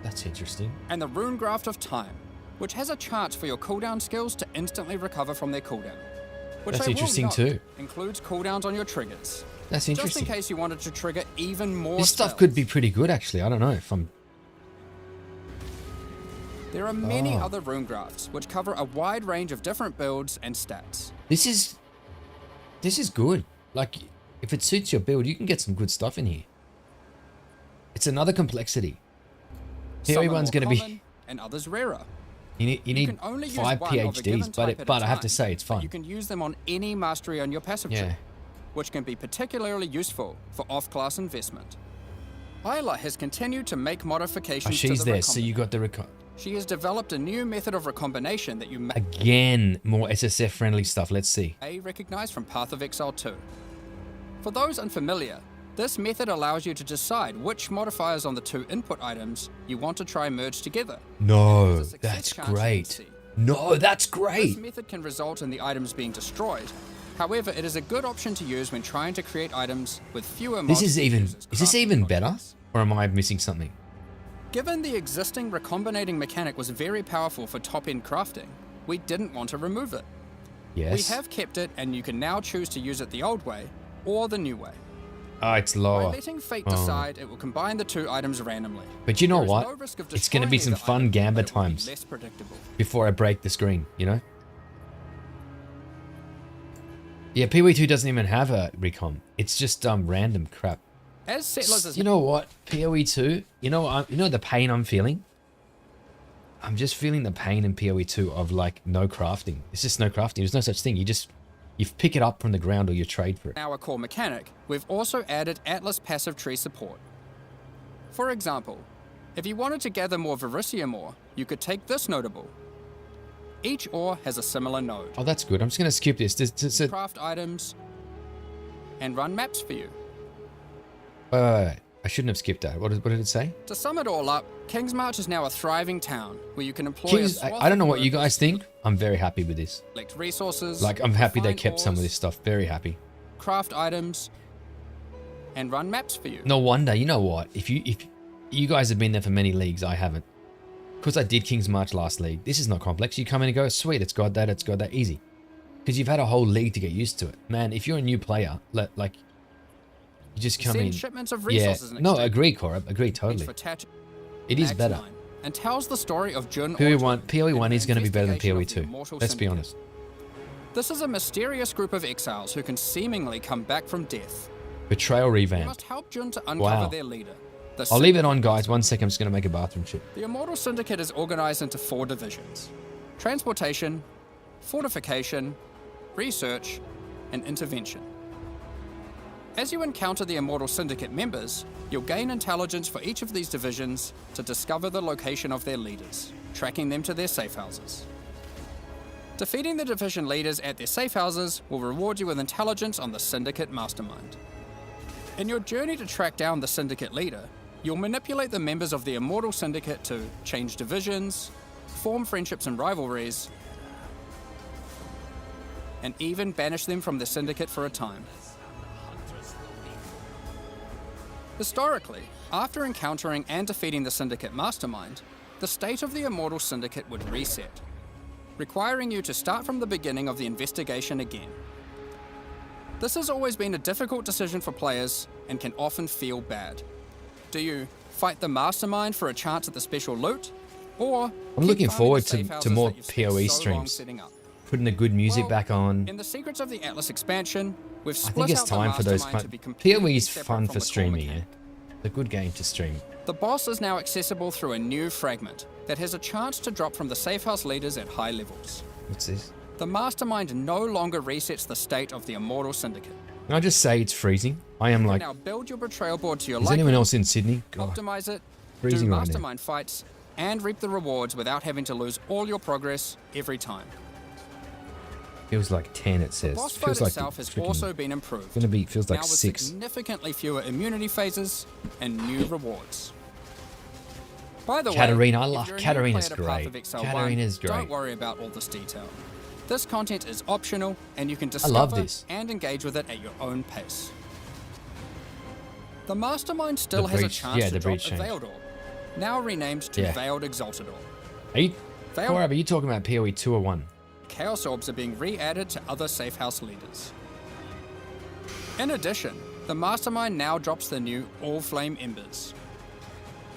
That's interesting. And the Runegraft of Time, which has a chance for your cooldown skills to instantly recover from their cooldown. Which That's I will interesting note too. includes cooldowns on your triggers. That's Just interesting. in case you wanted to trigger even more This stuff spells. could be pretty good, actually. I don't know if I'm... There are many Oh. other Runegrafts, which cover a wide range of different builds and stats. This is good. Like, if it suits your build, you can get some good stuff in here. It's another complexity. Some are PoE1's more going to be... common and others rarer. You You need can only use 5 one of a given PhDs, type at a but I have to time, say it's but fun. You can use them on any mastery on your passive Yeah. tree, which can be particularly useful for off-class investment. Isla has continued to make Oh, modifications to she's the there, so you got the... She has developed a new method of recombination that you Again, more SSF friendly stuff. Let's see. may recognize from Path of Exile 2. For those unfamiliar, this method allows you to decide which modifiers on the two input items you want to try merge together. No, There's a success that's chance you can great. see. No, that's This great. method can result in the items being destroyed. However, it is a good option to use when trying to create items with fewer This mods is to even... use as Is this crafting even better? objects. Or am I missing something? Given the existing recombinating mechanic was very powerful for top-end crafting, we didn't want to remove it. Yes. We have kept it, and you can now choose to use it the old way or the new way. Oh, it's By lower. letting fate Oh. decide, it will combine the two items randomly. But you know There is what? no risk of It's going to destroying be some either fun item, Gamba but it will be times less predictable. before I break the screen, you know? Yeah, PoE 2 doesn't even have a recom. It's just random crap. As Settlers is You know what? PoE 2, you know the pain I'm feeling? I'm just feeling the pain in PoE 2 of like no crafting. It's just no crafting. There's no such thing. You pick it up from the ground or you trade for it. now a core mechanic, we've also added Atlas passive tree support. For example, if you wanted to gather more Verisium ore, you could take this notable. Each ore has a similar node. Oh, that's good. I'm just going to skip this. Wait. Craft items and run maps for you. I shouldn't have skipped that. What did it say? To sum it all up, King's March is now a thriving town where you can employ Kings, a swath I don't know of what you workers guys to think. I'm very happy with this. collect resources, Like, I'm happy they refine kept some of ores, this stuff. Very happy. craft items, and run maps for you. No wonder. You know what? If you guys have been there for many leagues, I haven't. Because I did King's March last league. This is not complex. You come in and go, sweet, it's got that, easy. Because you've had a whole league to get used to it. Man, if you're a new player, like, you just come Send in. shipments of Yeah, resources in no, exchange agree, Korab. Agree, totally. for Tat- It is Max better. 9, and tells the story of Jun PoE Orton 1 and is her going to be better than investigation PoE of the 2. Immortal Let's be Syndicate. honest. This is a mysterious group of exiles who can seemingly come back from death. Betrayal You revamp. must help Jun to uncover Wow. their leader. The I'll leave it on, Syndicate guys. Master. 1 second. I'm just going to make a bathroom trip. The Immortal Syndicate is organized into 4 divisions: transportation, fortification, research, and intervention. As you encounter the Immortal Syndicate members, you'll gain intelligence for each of these divisions to discover the location of their leaders, tracking them to their safe houses. Defeating the division leaders at their safe houses will reward you with intelligence on the Syndicate Mastermind. In your journey to track down the Syndicate leader, you'll manipulate the members of the Immortal Syndicate to change divisions, form friendships and rivalries, and even banish them from the Syndicate for a time. Historically, after encountering and defeating the Syndicate Mastermind, the state of the Immortal Syndicate would reset, requiring you to start from the beginning of the investigation again. This has always been a difficult decision for players and can often feel bad. Do you fight the Mastermind for a chance at the special loot, or I'm keep looking farming forward the safe to houses more that you've spent PoE so long streams. setting up? Putting the good music Well, back on. In the Secrets of the Atlas expansion, we've I split think it's out the time for those Mastermind fun. to be completely PoE is separate fun from for the core streaming, yeah. mechanic. It's a good game to stream. The boss is now accessible through a new fragment that has a chance to drop from the safe house leaders at high levels. What's this? The Mastermind no longer resets the state of the Immortal Syndicate. Can I just say it's freezing? I am You like, can now build your betrayal board to your is liking, anyone else in Sydney? God, optimize it, freezing do right now. Mastermind fights, and reap the rewards without having to lose all your progress every time. Feels like 10, it The says. boss fight Feels like itself has also been improved. gonna be, feels like now with 6. significantly fewer immunity phases and new rewards. By the Katarina, I way, love- if you're a new Katarina's player to Path great. of Exile Katarina's 1, don't great. worry about all this detail. This content is optional, and you can I love discover this. and engage with it at your own pace. The Mastermind still The has a breach- chance yeah, to the drop breach a changed. Veiled Orb, now renamed to Yeah. Veiled Exaltador. Are you, Veiled Cora, are you talking about PoE 2 or 1? Chaos Orbs are being re-added to other safe house leaders. In addition, the Mastermind now drops the new All Flame Embers.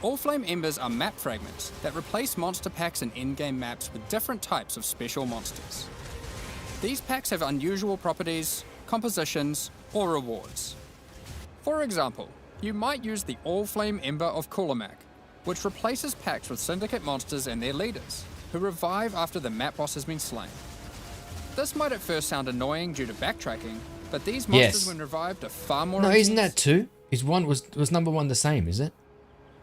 All Flame Embers are map fragments that replace monster packs in in-game maps with different types of special monsters. These packs have unusual properties, compositions, or rewards. For example, you might use the All Flame Ember of Kulamak, which replaces packs with Syndicate monsters and their leaders, who revive after the map boss has been slain. This might at first sound annoying due to backtracking, but these monsters Yes. when revived are far more No, isn't intense that 2? Is one was number 1 the same, is it?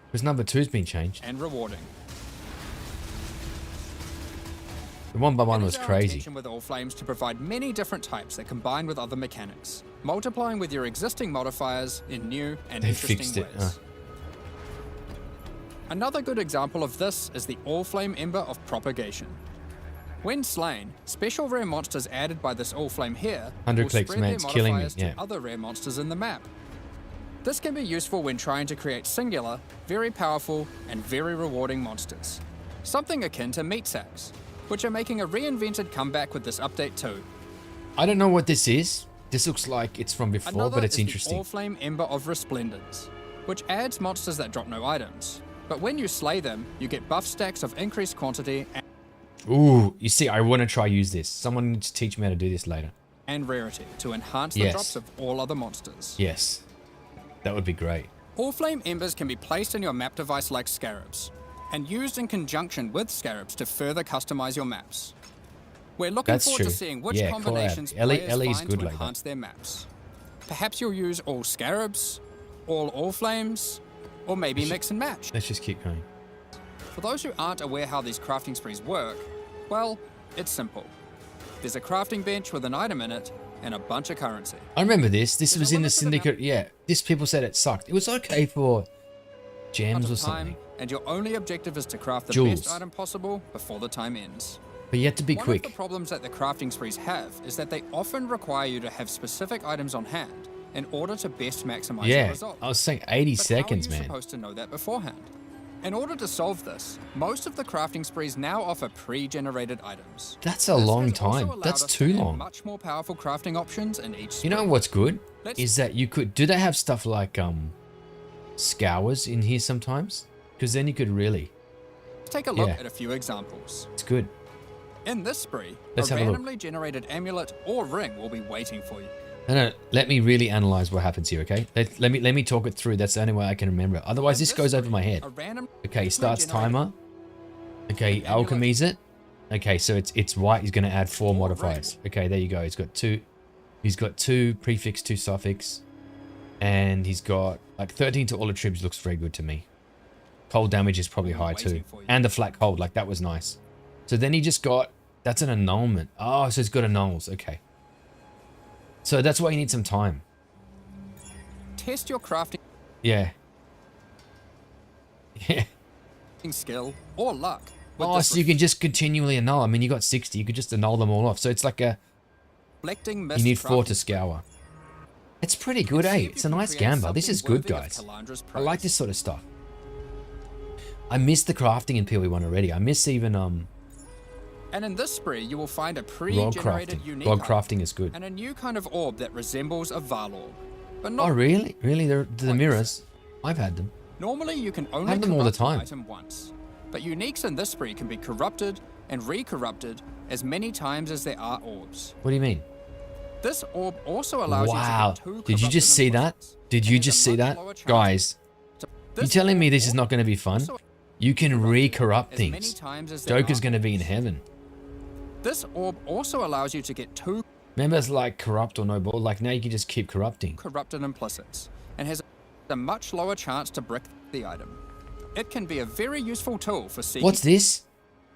Because number 2's been changed. and rewarding. The 1x1 It was is our crazy. intention with All Flames to provide many different types that combine with other mechanics, multiplying with your existing modifiers in new and They interesting fixed it, ways. Another good example of this is the All Flame Ember of Propagation. When slain, special rare monsters added by this All Flame here 100 will clicks, spread man, their it's killing me, modifiers yeah. to other rare monsters in the map. This can be useful when trying to create singular, very powerful, and very rewarding monsters. Something akin to meat sacks, which are making a reinvented comeback with this update too. I don't know what this is. This looks like it's from before, Another but it's is the interesting. All Flame Ember of Resplendence, which adds monsters that drop no items. But when you slay them, you get buff stacks of increased quantity Ooh, you see, I want to try use this. Someone needs to teach me how to do this later. and rarity to enhance the Yes. drops of all other monsters. Yes, that would be great. All Flame Embers can be placed in your map device like scarabs, and used in conjunction with scarabs to further customize your maps. We're looking That's forward to true. seeing which Yeah, combinations collab. players Ellie's find good to like that. enhance their maps. Perhaps you'll use all scarabs, all Flames, or maybe mix and match. Let's just keep going. For those who aren't aware how these crafting sprees work, well, it's simple. There's a crafting bench with an item in it, and a bunch of currency. I remember this. This There's was a in the limited amount- syndicate. Yeah, this people said it sucked. It was okay for gems Amount or of time, something, and your only objective is to craft the Jewels. best item possible before the time ends. but you had to be One of the quick. problems that the crafting sprees have is that they often require you to have specific items on hand in order to best maximize your Yeah, result. I was saying 80 But seconds, how are you man. supposed to know that beforehand? In order to solve this, most of the crafting sprees now offer pre-generated items. That's a This long has also time. allowed That's us to too have long. Much more powerful crafting options in each You know spree. what's good Let's- is that you could. Do they have stuff like scours in here sometimes? Because then you could really. Take a look yeah. at a few examples. It's good. In this spree, Let's a have a look. randomly generated amulet or ring will be waiting for you. No, let me really analyze what happens here, okay? Let me talk it through. That's the only way I can remember it. Otherwise, In this goes over spree, my head. a random Okay, starts generated timer. Okay, amulet. alchemies it. Okay, so it's white. He's going to add 4 Or modifiers. Okay, there you go. He's got 2. He's got 2 prefix, 2 suffix, and he's got like 13 to all attributes. Looks very good to me. Cold damage is probably high too, waiting for you. and the flat cold, like that was nice. So then he just got, that's an annulment. Oh, so he's got annulls. Okay. So that's why you need some time. Test your crafting Yeah. Yeah. skill or luck. with Oh, this so you can just continually annul. I mean, you got 60. You could just annul them all off. So it's like a Reflecting You mist need 4 to crafting scour. It's pretty good, See eh? if you It's a can nice create gamba. This something is good, worthy of guys. Kalandra's I like praise. this sort of stuff. I missed the crafting in PoE 1 already. I miss even And in this spree, you will find a log pre-generated crafting. unique Log item crafting is good. and a new kind of orb that resembles a Val orb. But not Oh, really? Really? They're the Like mirrors. I've had them. normally you can only Have them all the corrupt time. an item once. But uniques in this spree can be corrupted and re-corrupted as many times as there are orbs. What do you mean? This orb also allows Wow. you to get 2 Did you just corrupted see that? implicits, Did and you has a just see much that? lower chance Guys, to- you This telling me orb this is not going to be fun? also You can re-corrupt as many things. times as there Joker's are going to be in orbs. heaven. This orb also allows you to get 2 Remember, it's like corrupt or no ball. Like now you can just keep corrupting. corrupted implicits and has a much lower chance to brick the item. It can be a very useful tool for seeking What's this?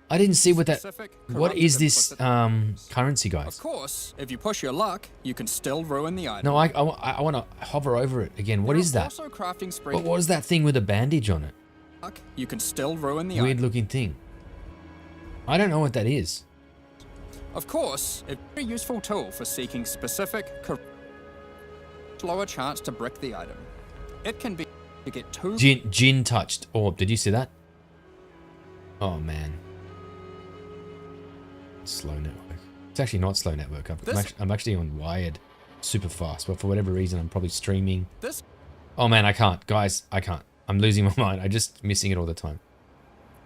I didn't see what that. specific What corrupted is this implicit items. currency, Of guys? course, if you push your luck, you can still ruin the item. No, I want to hover over it again. What There is are that? Also crafting spree What was that thing with a bandage on it? luck, you can still ruin the Weird item. looking thing. I don't know what that is. Of course, it's a very useful tool for seeking specific lower chance to brick the item. It can be to get 2 Jin touched orb. Did you see that? Oh man. Slow network. It's actually not slow network. I'm actually on wired super fast, but for whatever reason I'm probably streaming. this Oh man, I can't. Guys, I can't. I'm losing my mind. I'm just missing it all the time.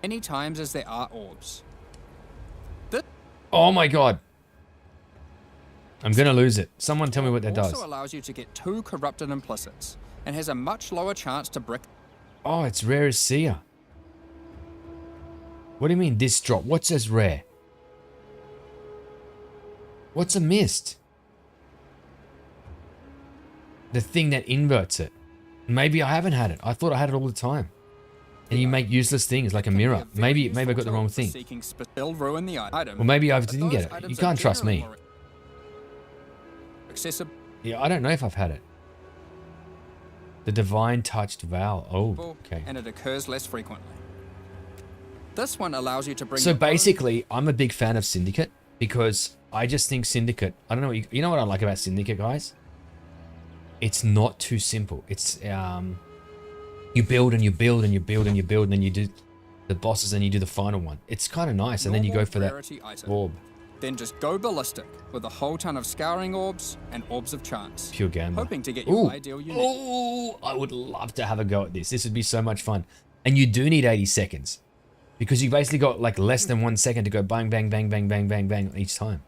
many times as there are orbs. Oh my god. I'm gonna lose it. Someone tell me what that also does. allows you to get 2 corrupted implicits and has a much lower chance to brick. Oh, it's rare as seer. What do you mean this drop? What's as rare? What's a mist? The thing that inverts it. Maybe I haven't had it. I thought I had it all the time. And you make useless things like a mirror. Maybe I got the wrong thing. Still ruin the item. Well, maybe I But didn't those get it. You items are can't trust generally me. more accessible Yeah, I don't know if I've had it. The divine touched Val. Oh, okay. and it occurs less frequently. This one allows you to bring So your own- basically, I'm a big fan of Syndicate because I just think Syndicate. I don't know. You know what I like about Syndicate, guys? It's not too simple. It's you build and you build and you build and you build and then you do the bosses and you do the final one. It's kind of nice, and then you go normal for that rarity item. orb. Then just go ballistic with a whole ton of scouring orbs and orbs of chance. Pure gamba. Hoping to get your ideal unique. Oh, I would love to have a go at this. This would be so much fun. And you do need 80 seconds. Because you basically got like less than 1 second to go bang, bang, bang, bang, bang, bang, bang each time.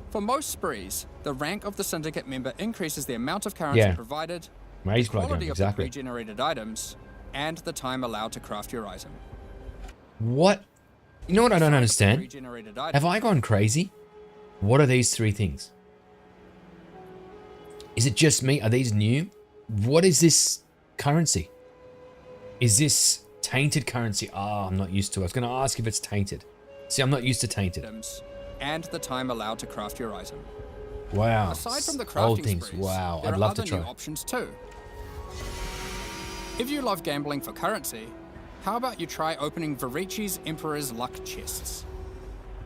For most sprees, the rank of the syndicate member increases the amount of currency Yeah. provided, Rage the blood quality gun, of the exactly. regenerated items, and the time allowed to craft your item. What? You know what I don't understand? Regenerated item. Have I gone crazy? What are these 3 things? Is it just me? Are these new? What is this currency? Is this tainted currency? Oh, I'm not used to it. I was going to ask if it's tainted. See, I'm not used to tainted. items, and the time allowed to craft your item. Wow. Aside from the Old crafting things. sprees, Wow. there I'd are love other to try. new options too. If you love gambling for currency, how about you try opening Varici's Emperor's Luck chests?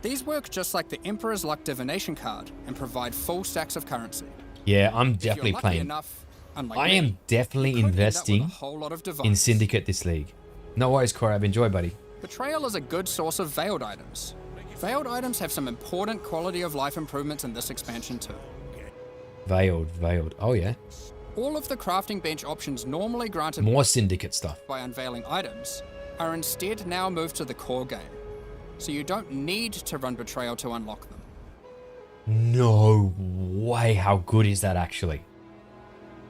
These work just like the Emperor's Luck divination card and provide full stacks of currency. Yeah, I'm If you're definitely lucky playing. enough, unlike I me, am definitely you could end up with a investing whole lot of in devices. Syndicate this league. No worries, Korab. Enjoy, buddy. Betrayal is a good source of veiled items. Veiled items have some important quality of life improvements in this expansion too. Veiled. Oh, yeah. All of the crafting bench options normally granted More Syndicate stuff. by unveiling items are instead now moved to the core game, so you don't need to run Betrayal to unlock them. No way. How good is that, actually?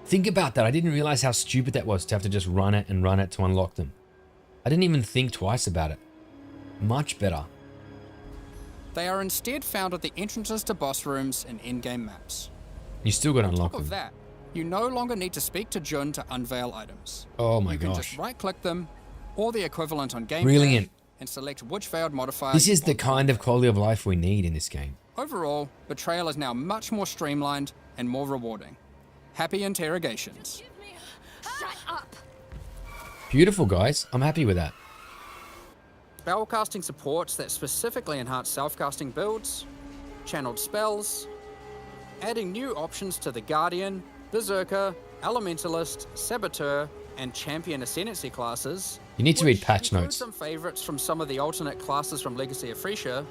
Think about that. I didn't realize how stupid that was to have to just run it to unlock them. I didn't even think twice about it. Much better. They are instead found at the entrances to boss rooms and in-game maps. You still got to On unlock top of them. that, you no longer need to speak to Jun to unveil items. Oh my You can gosh. just right-click them, or the equivalent on game Brilliant. Pad, and select which veiled modifier This you is the want to kind of unveil. quality of life we need in this game. Overall, Betrayal is now much more streamlined and more rewarding. Happy interrogations. Shut up! Beautiful, guys. I'm happy with that. Spellcasting supports that specifically enhance self-casting builds, channeled spells, adding new options to the Guardian, Berserker, Elementalist, Saboteur, and Champion Ascendancy classes. You need to read which patch include notes. some favorites from some of the alternate classes from Legacy of Freesia,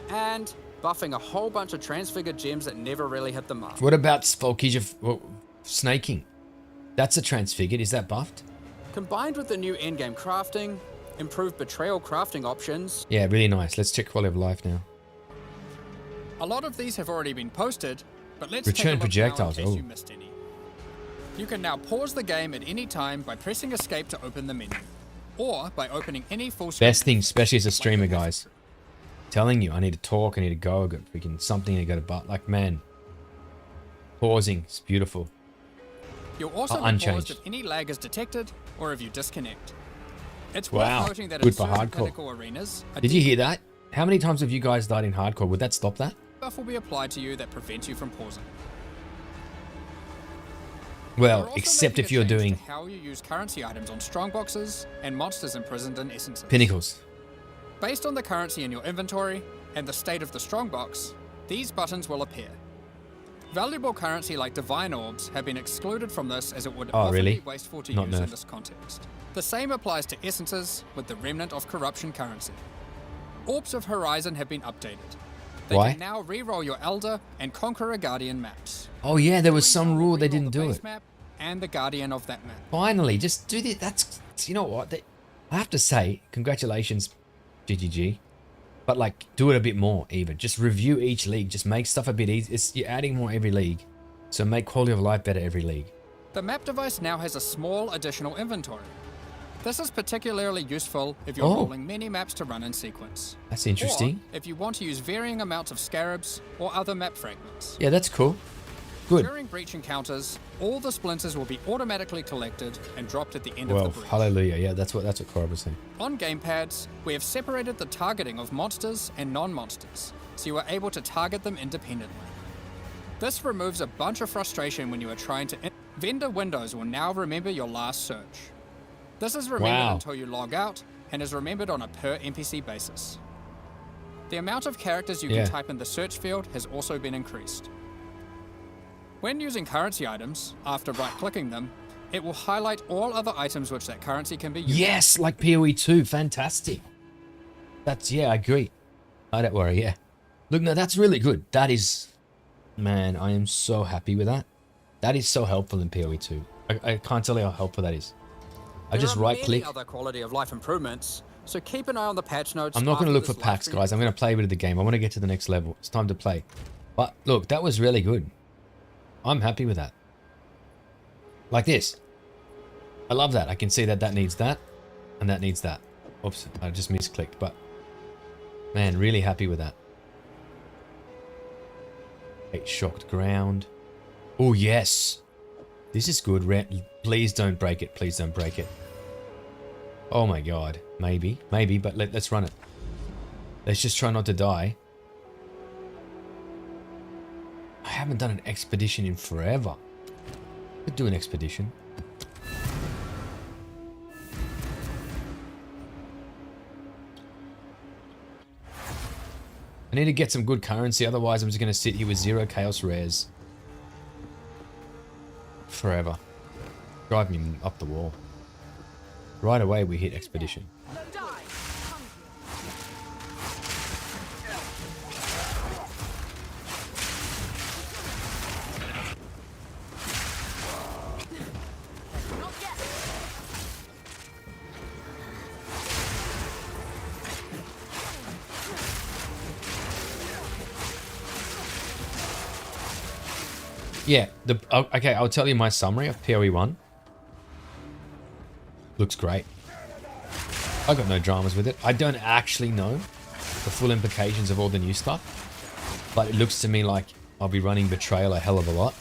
and buffing a whole bunch of transfigured gems that never really hit the mark. What about Volkage of snaking? That's a transfigured. Is that buffed? Combined with the new endgame crafting, improved betrayal crafting options, Yeah, really nice. Let's check quality of life now. a lot of these have already been posted, but let's Return take a look now in projectiles, case oh. you missed any. You can now pause the game at any time by pressing escape to open the menu, or by opening any full screen. Best thing, especially as a streamer, guys. Telling you, I need to talk, I need to go, I got freaking something, I got to butt. Like, man. Pausing, it's beautiful. You'll also be unchanged. paused if any lag is detected or if you disconnect. It's Wow, worth noting that good in for certain hardcore. clinical arenas, a Did you hear that? How many times have you guys died in hardcore? Would that stop that? debuff will be applied to you that prevents you from pausing. We're Well, also except making if a you're change to doing how you use currency items on strongboxes and monsters imprisoned in essences. pinnacles. Based on the currency in your inventory and the state of the strongbox, these buttons will appear. Valuable currency like divine orbs have been excluded from this as it would Oh, often really? be wasteful to Not use in nerfed. this context. The same applies to essences with the remnant of corruption currency. Orbs of Horizon have been updated. They Why? can now re-roll your Elder and Conqueror Guardian maps. Oh yeah, there was Re-roll some will rule they re-roll didn't the do base it. map and the Guardian of that map. Finally, just do this. That's, you know what? I have to say, congratulations, GGG. But like, do it a bit more even. Just review each league. Just make stuff a bit easy. You're adding more every league. So make quality of life better every league. The map device now has a small additional inventory. This is particularly useful if you're Oh. rolling many maps to run in sequence. That's interesting. Or if you want to use varying amounts of scarabs or other map fragments. Yeah, that's cool. Good. During breach encounters, all the splinters will be automatically collected and dropped at the end Well, of the breach. hallelujah. Yeah, that's what Cora was saying. On gamepads, we have separated the targeting of monsters and non-monsters, so you are able to target them independently. This removes a bunch of frustration when you are trying to... Vendor windows will now remember your last search. This is remembered Wow. until you log out and is remembered on a per NPC basis. The amount of characters you Yeah. can type in the search field has also been increased. When using currency items, after right-clicking them, it will highlight all other items which that currency can be used. Yes, like PoE 2. Fantastic. That's, yeah, I agree. I don't worry, yeah. Look, no, that's really good. That is... Man, I am so happy with that. That is so helpful in PoE 2. I can't tell you how helpful that is. I just There are right-click. many other quality of life improvements, so keep an eye on the patch notes. I'm not going to after look for this packs, live stream. guys. I'm going to play a bit of the game. I want to get to the next level. It's time to play. But look, that was really good. I'm happy with that. Like this. I love that. I can see that that needs that, and that needs that. Oops, I just misclicked. But man, really happy with that. Hey, shocked ground. Oh yes, this is good. Please don't break it. Please don't break it. Oh my god. Maybe, but let's run it. Let's just try not to die. I haven't done an expedition in forever. Could do an expedition. I need to get some good currency, otherwise I'm just going to sit here with 0 chaos rares. Forever. Drive me up the wall. Right away we hit expedition. Yeah, okay, I'll tell you my summary of PoE 1. Looks great. I got no dramas with it. I don't actually know the full implications of all the new stuff, but it looks to me like I'll be running Betrayal a hell of a lot.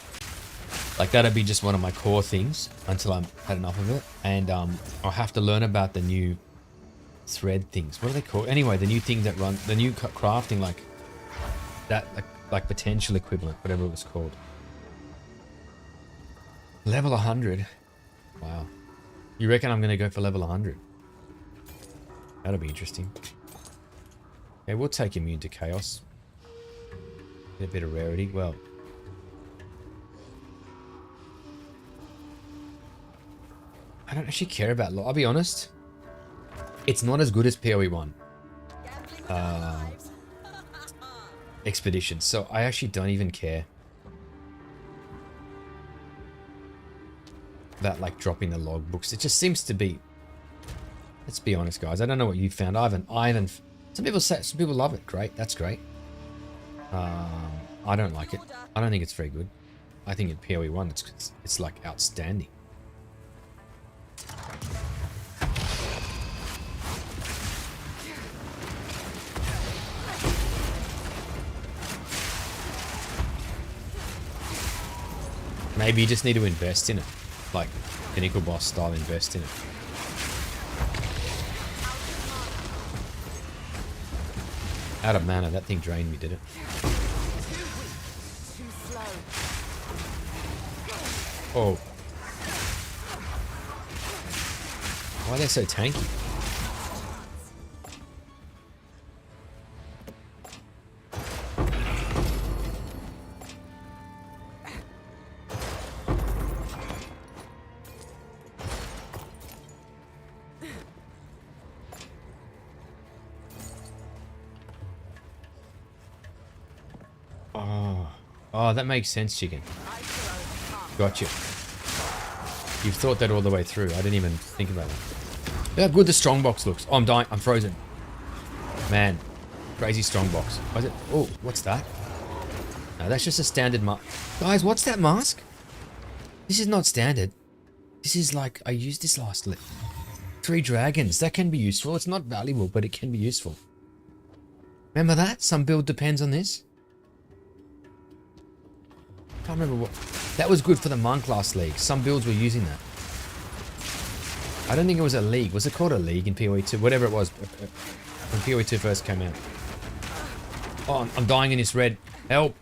Like, that'll be just one of my core things until I've had enough of it. And I'll have to learn about the new thread things. What are they called? Anyway, the new things that run, the new crafting, like that, like potential equivalent, whatever it was called. Level 100. Wow. You reckon I'm going to go for level 100? That'll be interesting. Okay, we'll take immune to chaos. Get a bit of rarity. Well, I don't actually care about I'll be honest. It's not as good as PoE 1. Expedition. So I actually don't even care about like dropping the logbooks. It just seems to be. Let's be honest, guys. I don't know what you found. I haven't. Some people love it. Great. That's great. I don't like it. I don't think it's very good. I think in PoE 1 it's like outstanding. Maybe you just need to invest in it. Like Pinnacle Boss style, invest in it. Out of mana, that thing drained me, did it? Oh. Why are they so tanky? Oh, that makes sense, chicken. Gotcha. You've thought that all the way through. I didn't even think about it. Look how good the strongbox looks. Oh, I'm dying. I'm frozen. Man. Crazy strongbox. What is it? Oh, what's that? No, that's just a standard mask. Guys, what's that mask? This is not standard. This is like, I used this last lift. 3 dragons. That can be useful. It's not valuable, but it can be useful. Remember that? Some build depends on this. I can't remember what. That was good for the monk last league. Some builds were using that. I don't think it was a league. Was it called a league in PoE 2? Whatever it was when PoE 2 first came out. Oh, I'm dying in this red. Help.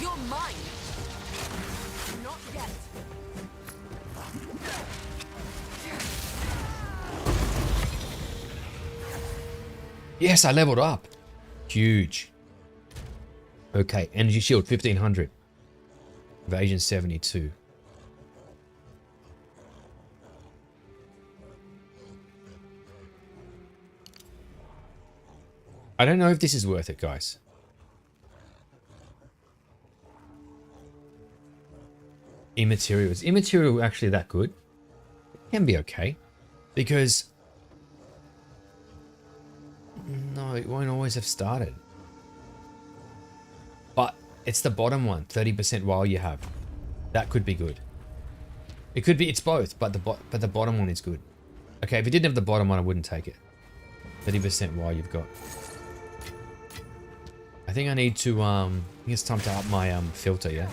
You're mine. Not yet. Yes, I leveled up. Huge. Okay, energy shield 1500. Evasion 72. I don't know if this is worth it, guys. Immaterial. Is immaterial actually that good? It can be okay. Because no, it won't always have started. But it's the bottom one, 30% while you have. That could be good. It could be, it's both, but the bottom one is good. Okay, if you didn't have the bottom one, I wouldn't take it. 30% while you've got. I think I need to, I think it's time to up my filter, yeah?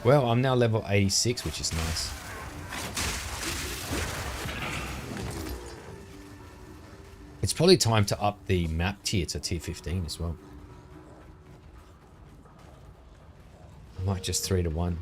Well, I'm now level 86, which is nice. It's probably time to up the map tier to T14 as well. I might just 3-to-1.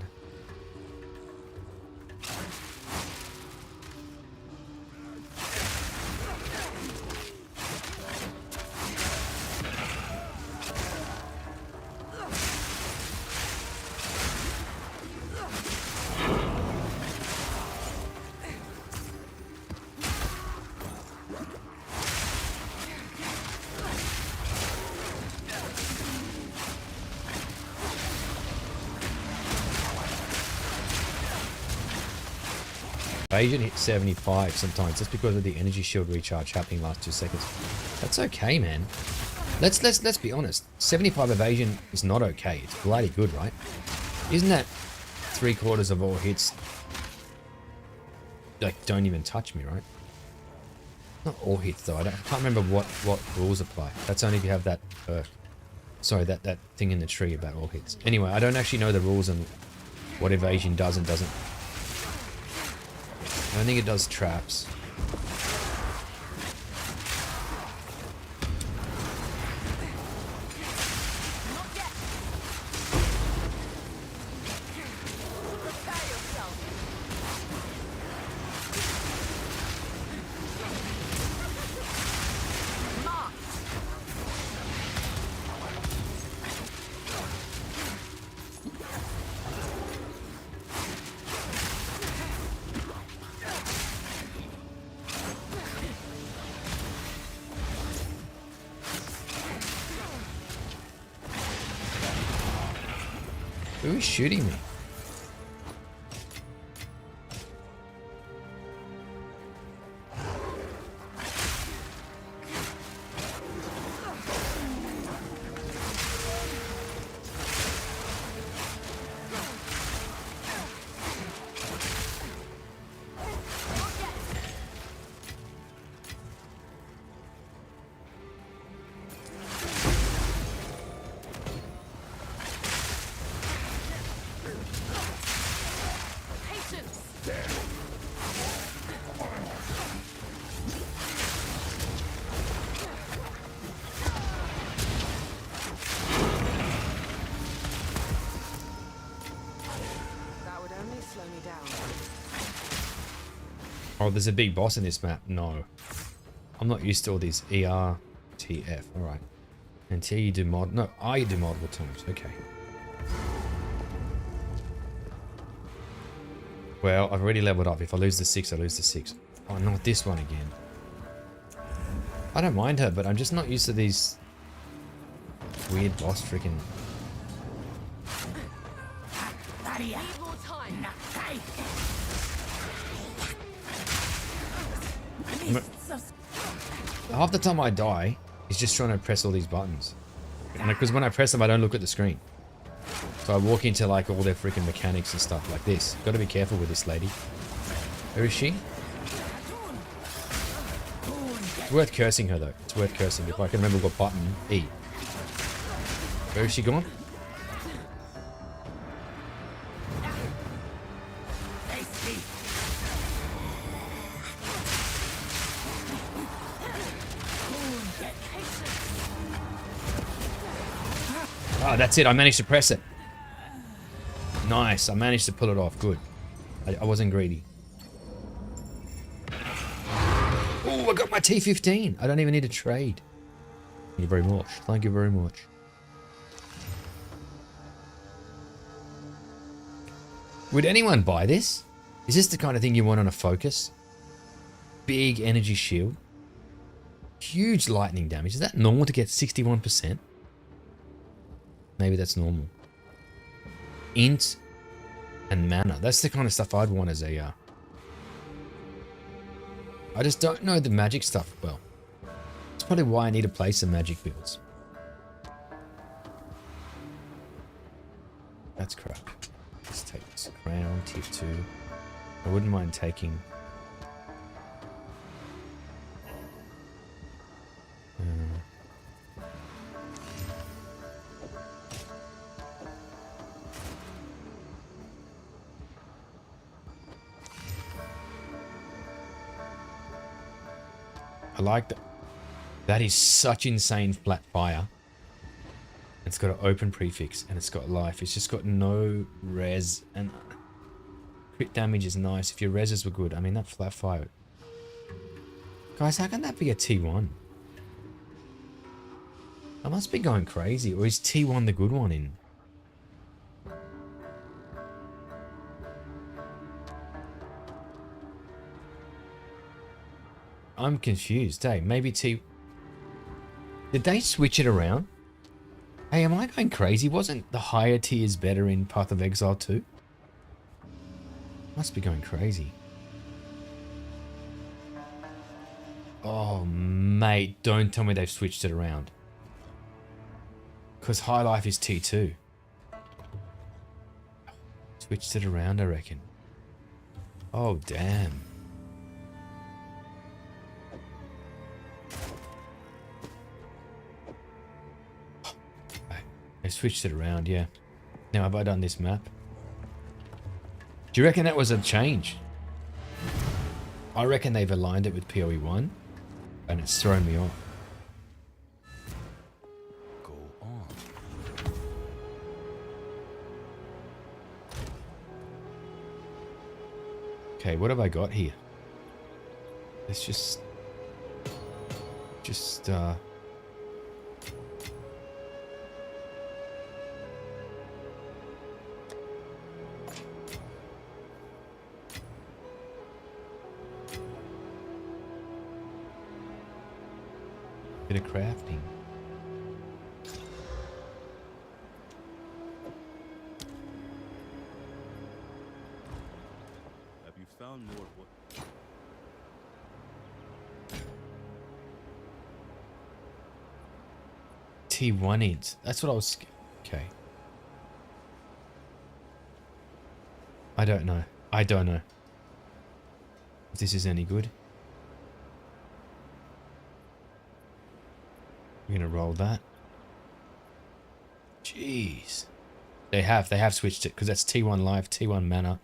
Evasion hits 75 sometimes just because of the energy shield recharge happening last 2 seconds. That's okay, man. Let's be honest. 75 evasion is not okay. It's bloody good, right? Isn't that 3/4 of all hits? Like, don't even touch me, right? Not all hits though. I can't remember what rules apply. That's only if you have that perk. Sorry, that thing in the tree about all hits. Anyway, I don't actually know the rules and what evasion does and doesn't. I don't think it does traps. Not yet. Prepare yourself. Mark. Who is shooting me? Patience. That would only slow me down. Oh, there's a big boss in this map. No. I'm not used to all these ERTF. Alright. Until you do mod... No, I do multiple times. Okay. Well, I've already leveled up. If I lose the 6, I lose the 6. Oh, not this one again. I don't mind her, but I'm just not used to these weird boss freaking... Need more time. Half the time I die, he's just trying to press all these buttons. And because when I press them, I don't look at the screen. So I walk into like all their freaking mechanics and stuff like this. Gotta be careful with this lady. Where is she? It's worth cursing her though. It's worth cursing if I can remember what button. E. Where is she gone? Oh, that's it. I managed to press it. Nice. I managed to pull it off. Good. I wasn't greedy. Oh, I got my T14. I don't even need to trade. Thank you very much. Thank you very much. Would anyone buy this? Is this the kind of thing you want on a focus? Big energy shield. Huge lightning damage. Is that normal to get 61%? Maybe that's normal. Int and mana. That's the kind of stuff I'd want as a... I just don't know the magic stuff well. That's probably why I need to play some magic builds. That's crap. Let's take this crown, tier 2. I wouldn't mind taking... I like that. That is such insane flat fire. It's got an open prefix and it's got life. It's just got no res and crit damage is nice. If your reses were good, I mean that flat fire. Guys, how can that be a T1? I must be going crazy. Or is T1 the good one in? I'm confused. Hey, maybe T... Did they switch it around? Hey, am I going crazy? Wasn't the higher tiers better in Path of Exile 2? Must be going crazy. Oh, mate, don't tell me they've switched it around. Because High Life is T2. Switched it around, I reckon. Oh, damn. They switched it around, yeah. Now have I done this map? Do you reckon that was a change? I reckon they've aligned it with PoE 1 and it's thrown me off. Go on. Okay, what have I got here? Let's just bit of crafting. Have you found more what? T1 int. That's what I was... Okay. I don't know. I don't know if this is any good. We're gonna roll that. Jeez. They have switched it because that's T1 life, T1 mana.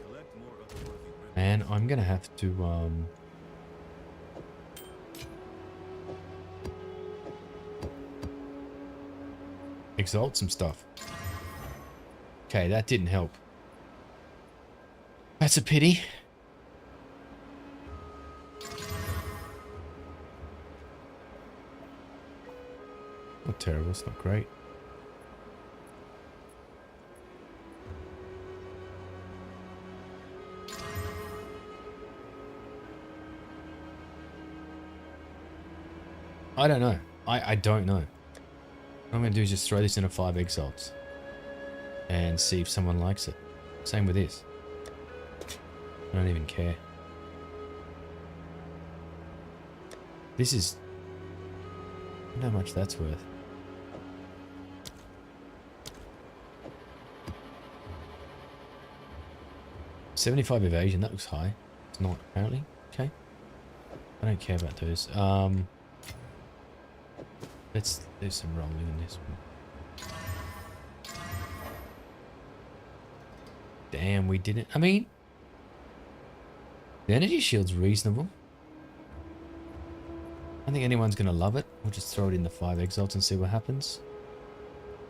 Collect more otherworldly relics. And I'm gonna have to exalt some stuff. Okay, that didn't help. That's a pity. Not terrible, it's not great. I don't know. I don't know. What I'm going to do is just throw this into 5 exalts. And see if someone likes it. Same with this. I don't even care. This is... I don't know how much that's worth. $75 evasion, that looks high. It's not, apparently. Okay. I don't care about those. Let's do some rolling in this one. Damn, we didn't. I mean, the energy shield's reasonable. I don't think anyone's going to love it. We'll just throw it in the 5 exalts and see what happens.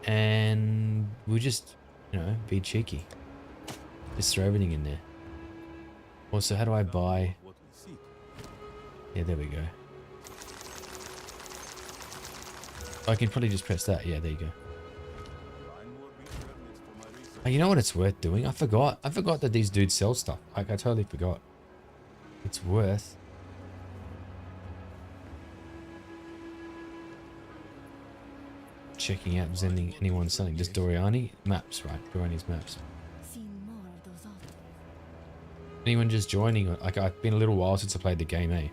And we'll just, you know, be cheeky. Just throw everything in there. Also, how do I buy... What we seek. Yeah, there we go. I can probably just press that. Yeah, there you go. Find more remnants for my research. Oh, you know what it's worth doing? I forgot. I forgot that these dudes sell stuff. Like, I totally forgot. It's worth... checking out if there's anyone selling. Just Doriani? Maps, right. Doriani's maps. Seen more of those altars. Anyone just joining? Like, I've been a little while since I played the game, eh?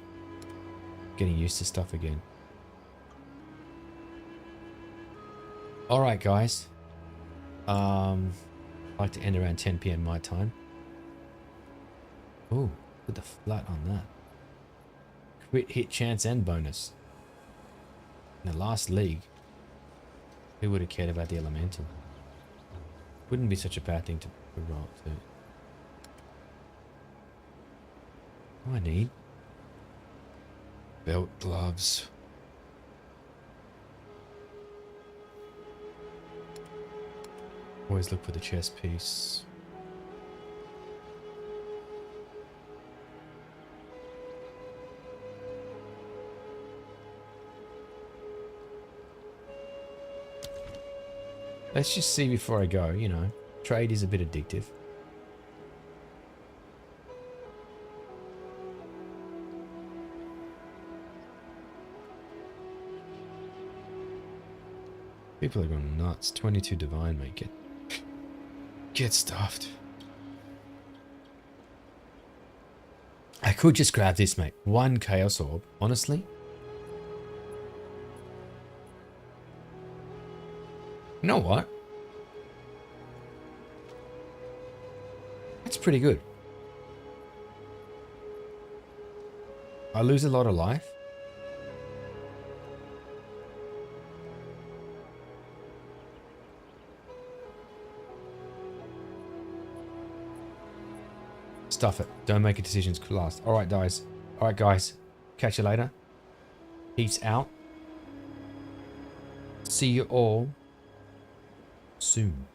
Getting used to stuff again. Alright, guys. I'd like to end around 10 PM my time. Ooh, put the flat on that. Crit hit chance and bonus. In the last league, who would have cared about the elemental? Wouldn't be such a bad thing to roll to. What do I need? Belt gloves. Always look for the chest piece. Let's just see before I go, you know. Trade is a bit addictive. People are going nuts. 22 divine, mate. Get stuffed. I could just grab this, mate. 1 Chaos Orb, honestly. You know what? That's pretty good. I lose a lot of life. Stuff it. Don't make a decision. It's last. Alright, guys. Alright, guys. Catch you later. Peace out. See you all soon.